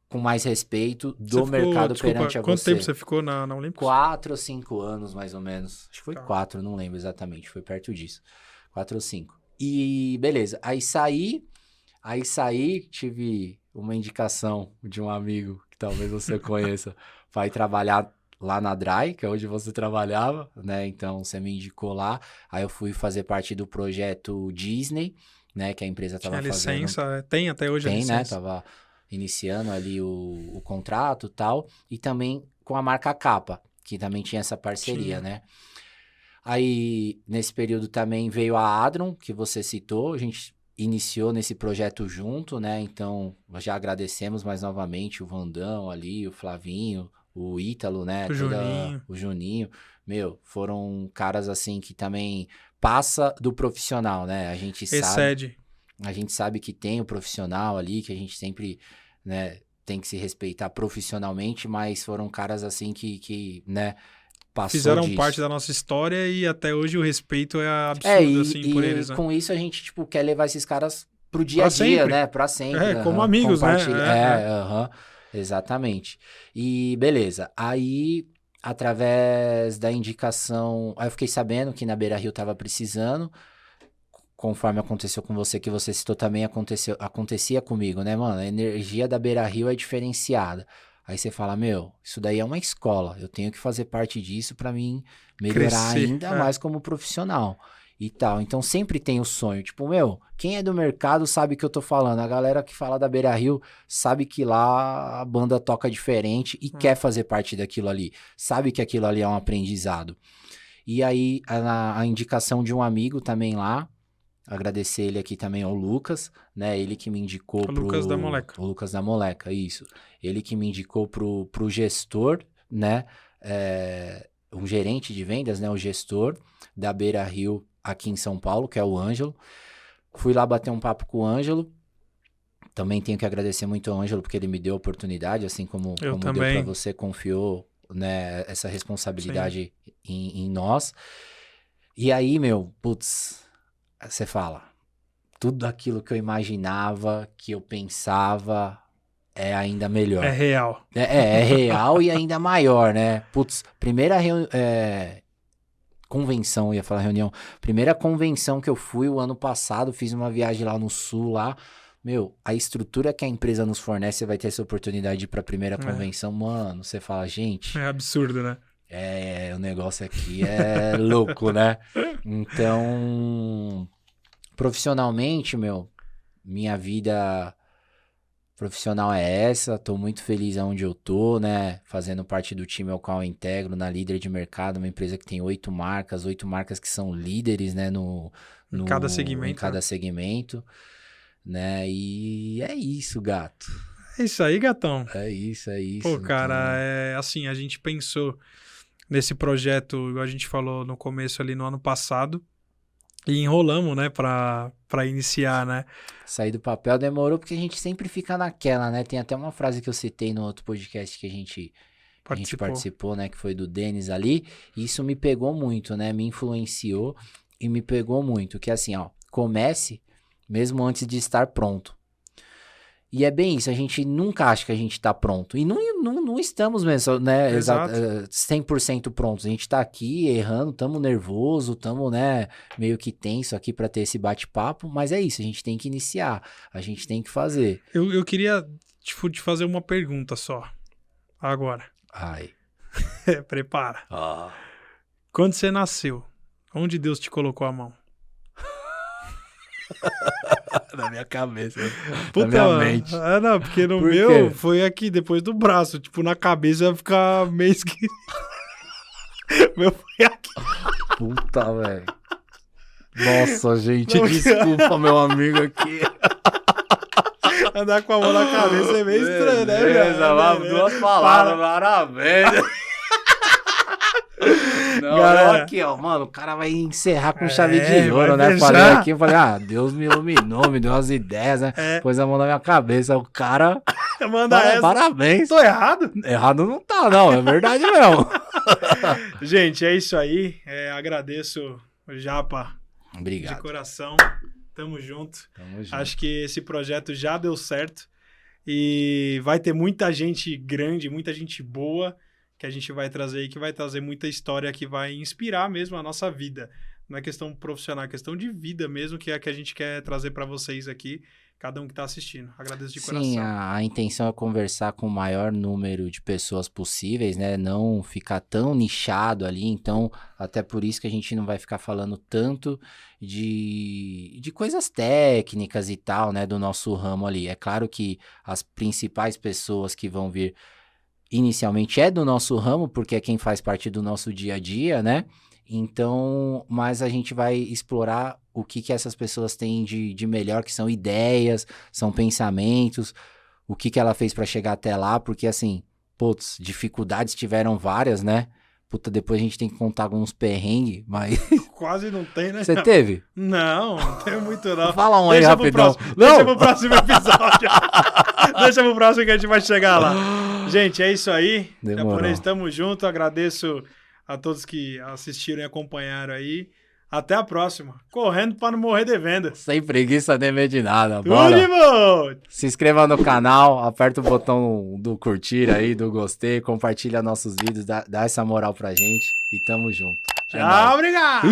Speaker 1: com mais respeito do mercado perante a
Speaker 2: quanto
Speaker 1: você.
Speaker 2: tempo você ficou na Olímpicos?
Speaker 1: 4 ou 5 anos, mais ou menos. Acho que foi
Speaker 2: Tá.
Speaker 1: 4, não lembro exatamente, foi perto disso. 4 ou 5. E beleza, aí saí, tive uma indicação de um amigo, que talvez você conheça, para ir trabalhar lá na Dry, que é onde você trabalhava, né? Então, você me indicou lá. Aí eu fui fazer parte do projeto Disney, né? Que a empresa estava fazendo.
Speaker 2: Tinha licença, tem até hoje a licença.
Speaker 1: Tem, né? Tava iniciando ali o contrato e tal. E também com a marca Capa, que também tinha essa parceria, né? Aí, nesse período também veio a Adron, que você citou. A gente iniciou nesse projeto junto, né? Então, já agradecemos mais novamente o Vandão ali, o Flavinho, o Ítalo, né? O Juninho. Meu, foram caras assim que também passa do profissional, né? A gente sabe que tem o profissional ali, que a gente sempre, né, tem que se respeitar profissionalmente, mas foram caras assim que né,
Speaker 2: fizeram parte da nossa história e até hoje o respeito é absurdo, assim, por eles, né?
Speaker 1: Com isso a gente, tipo, quer levar esses caras pro dia a dia, né? Pra sempre.
Speaker 2: Como amigos, né?
Speaker 1: Exatamente. E beleza. Aí, através da indicação... Aí eu fiquei sabendo que na Beira Rio tava precisando. Conforme aconteceu com você, que você citou também, acontecia comigo, né, mano? A energia da Beira Rio é diferenciada. Aí você fala, meu, isso daí é uma escola. Eu tenho que fazer parte disso pra mim melhorar ainda mais como profissional. E tal, então sempre tem o sonho, tipo, meu, quem é do mercado sabe o que eu tô falando, a galera que fala da Beira Rio sabe que lá a banda toca diferente e quer fazer parte daquilo ali, sabe que aquilo ali é um aprendizado. E aí, a indicação de um amigo também lá, agradecer ele aqui também ao Lucas, né, ele que me indicou
Speaker 2: o Lucas da Moleca.
Speaker 1: O Lucas da Moleca, isso, ele que me indicou pro gestor, né, um gerente de vendas, né, o gestor da Beira Rio, aqui em São Paulo, que é o Ângelo. Fui lá bater um papo com o Ângelo. Também tenho que agradecer muito ao Ângelo, porque ele me deu a oportunidade, assim como deu para você, confiou, né, essa responsabilidade em nós. E aí, meu, putz, você fala, tudo aquilo que eu imaginava, que eu pensava, é ainda melhor.
Speaker 2: É real.
Speaker 1: É real e ainda maior, né? Putz, primeira convenção, eu ia falar reunião. Primeira convenção que eu fui o ano passado, fiz uma viagem lá no sul, lá. Meu, a estrutura que a empresa nos fornece, você vai ter essa oportunidade de ir pra primeira convenção. Mano, você fala, gente...
Speaker 2: É absurdo, né?
Speaker 1: O negócio aqui é louco, né? Então, profissionalmente, meu, minha vida... profissional é essa, tô muito feliz aonde eu tô, né, fazendo parte do time ao qual eu integro, na líder de mercado, uma empresa que tem 8 marcas que são líderes, né,
Speaker 2: em cada
Speaker 1: segmento, né, e é isso, gato.
Speaker 2: É isso aí, gatão.
Speaker 1: É isso.
Speaker 2: Pô, cara, assim, a gente pensou nesse projeto, igual a gente falou no começo ali no ano passado, e enrolamos, né, pra iniciar, né?
Speaker 1: Sair do papel demorou porque a gente sempre fica naquela, né? Tem até uma frase que eu citei no outro podcast que a gente a gente participou, né, que foi do Denis ali, e isso me pegou muito, né, me influenciou e me pegou muito, que assim, ó, comece mesmo antes de estar pronto. E é bem isso, a gente nunca acha que a gente tá pronto, e não estamos mesmo, né, 100% prontos, a gente tá aqui errando, tamo nervoso, tamo, né, meio que tenso aqui pra ter esse bate-papo, mas é isso, a gente tem que iniciar, a gente tem que fazer.
Speaker 2: Eu queria te fazer uma pergunta só, agora.
Speaker 1: Ai.
Speaker 2: Prepara. Quando você nasceu, onde Deus te colocou a mão?
Speaker 1: Na minha cabeça.
Speaker 2: Puta,
Speaker 1: na minha mente.
Speaker 2: Não, porque no meu foi aqui, depois do braço. Tipo, na cabeça ia ficar meio esquisito. Meu foi aqui.
Speaker 1: Puta, velho. Nossa, gente, desculpa, meu amigo aqui.
Speaker 2: Andar com a mão na cabeça é meio estranho, né,
Speaker 1: velho? Duas palavras, parabéns. Não, galera, aqui, ó, mano, o cara vai encerrar com chave de ouro, né? Falei aqui, eu falei, Deus me iluminou, me deu umas ideias, né? Pôs a mão na minha cabeça, o cara...
Speaker 2: Manda essa.
Speaker 1: Parabéns.
Speaker 2: Tô errado?
Speaker 1: Errado não tá, não, é verdade mesmo.
Speaker 2: Gente, é isso aí, agradeço o Japa.
Speaker 1: Obrigado.
Speaker 2: De coração, tamo junto.
Speaker 1: Tamo junto.
Speaker 2: Acho que esse projeto já deu certo e vai ter muita gente grande, muita gente boa que a gente vai trazer aí, que vai trazer muita história que vai inspirar mesmo a nossa vida. Não é questão profissional, é questão de vida mesmo, que é a que a gente quer trazer para vocês aqui, cada um que tá assistindo. Agradeço de coração.
Speaker 1: Sim, a intenção é conversar com o maior número de pessoas possíveis, né? Não ficar tão nichado ali, então até por isso que a gente não vai ficar falando tanto de coisas técnicas e tal, né? Do nosso ramo ali. É claro que as principais pessoas que vão vir inicialmente é do nosso ramo, porque é quem faz parte do nosso dia a dia, né? Então, mas a gente vai explorar o que essas pessoas têm de melhor, que são ideias, são pensamentos, o que ela fez pra chegar até lá, porque assim, putz, dificuldades tiveram várias, né? Puta, depois a gente tem que contar alguns perrengues, mas...
Speaker 2: Quase não tem, né?
Speaker 1: Você teve?
Speaker 2: Não tenho muito não.
Speaker 1: Fala um aí rapidão.
Speaker 2: Deixa pro próximo episódio. Deixa pro próximo que a gente vai chegar lá. Gente, é isso aí. Japonês, tamo junto. Agradeço a todos que assistiram e acompanharam aí. Até a próxima. Correndo pra não morrer de venda.
Speaker 1: Sem preguiça nem medo de nada. Bora. Se inscreva no canal, aperta o botão do curtir aí, do gostei, compartilha nossos vídeos, dá essa moral pra gente e tamo junto.
Speaker 2: Tchau, obrigado.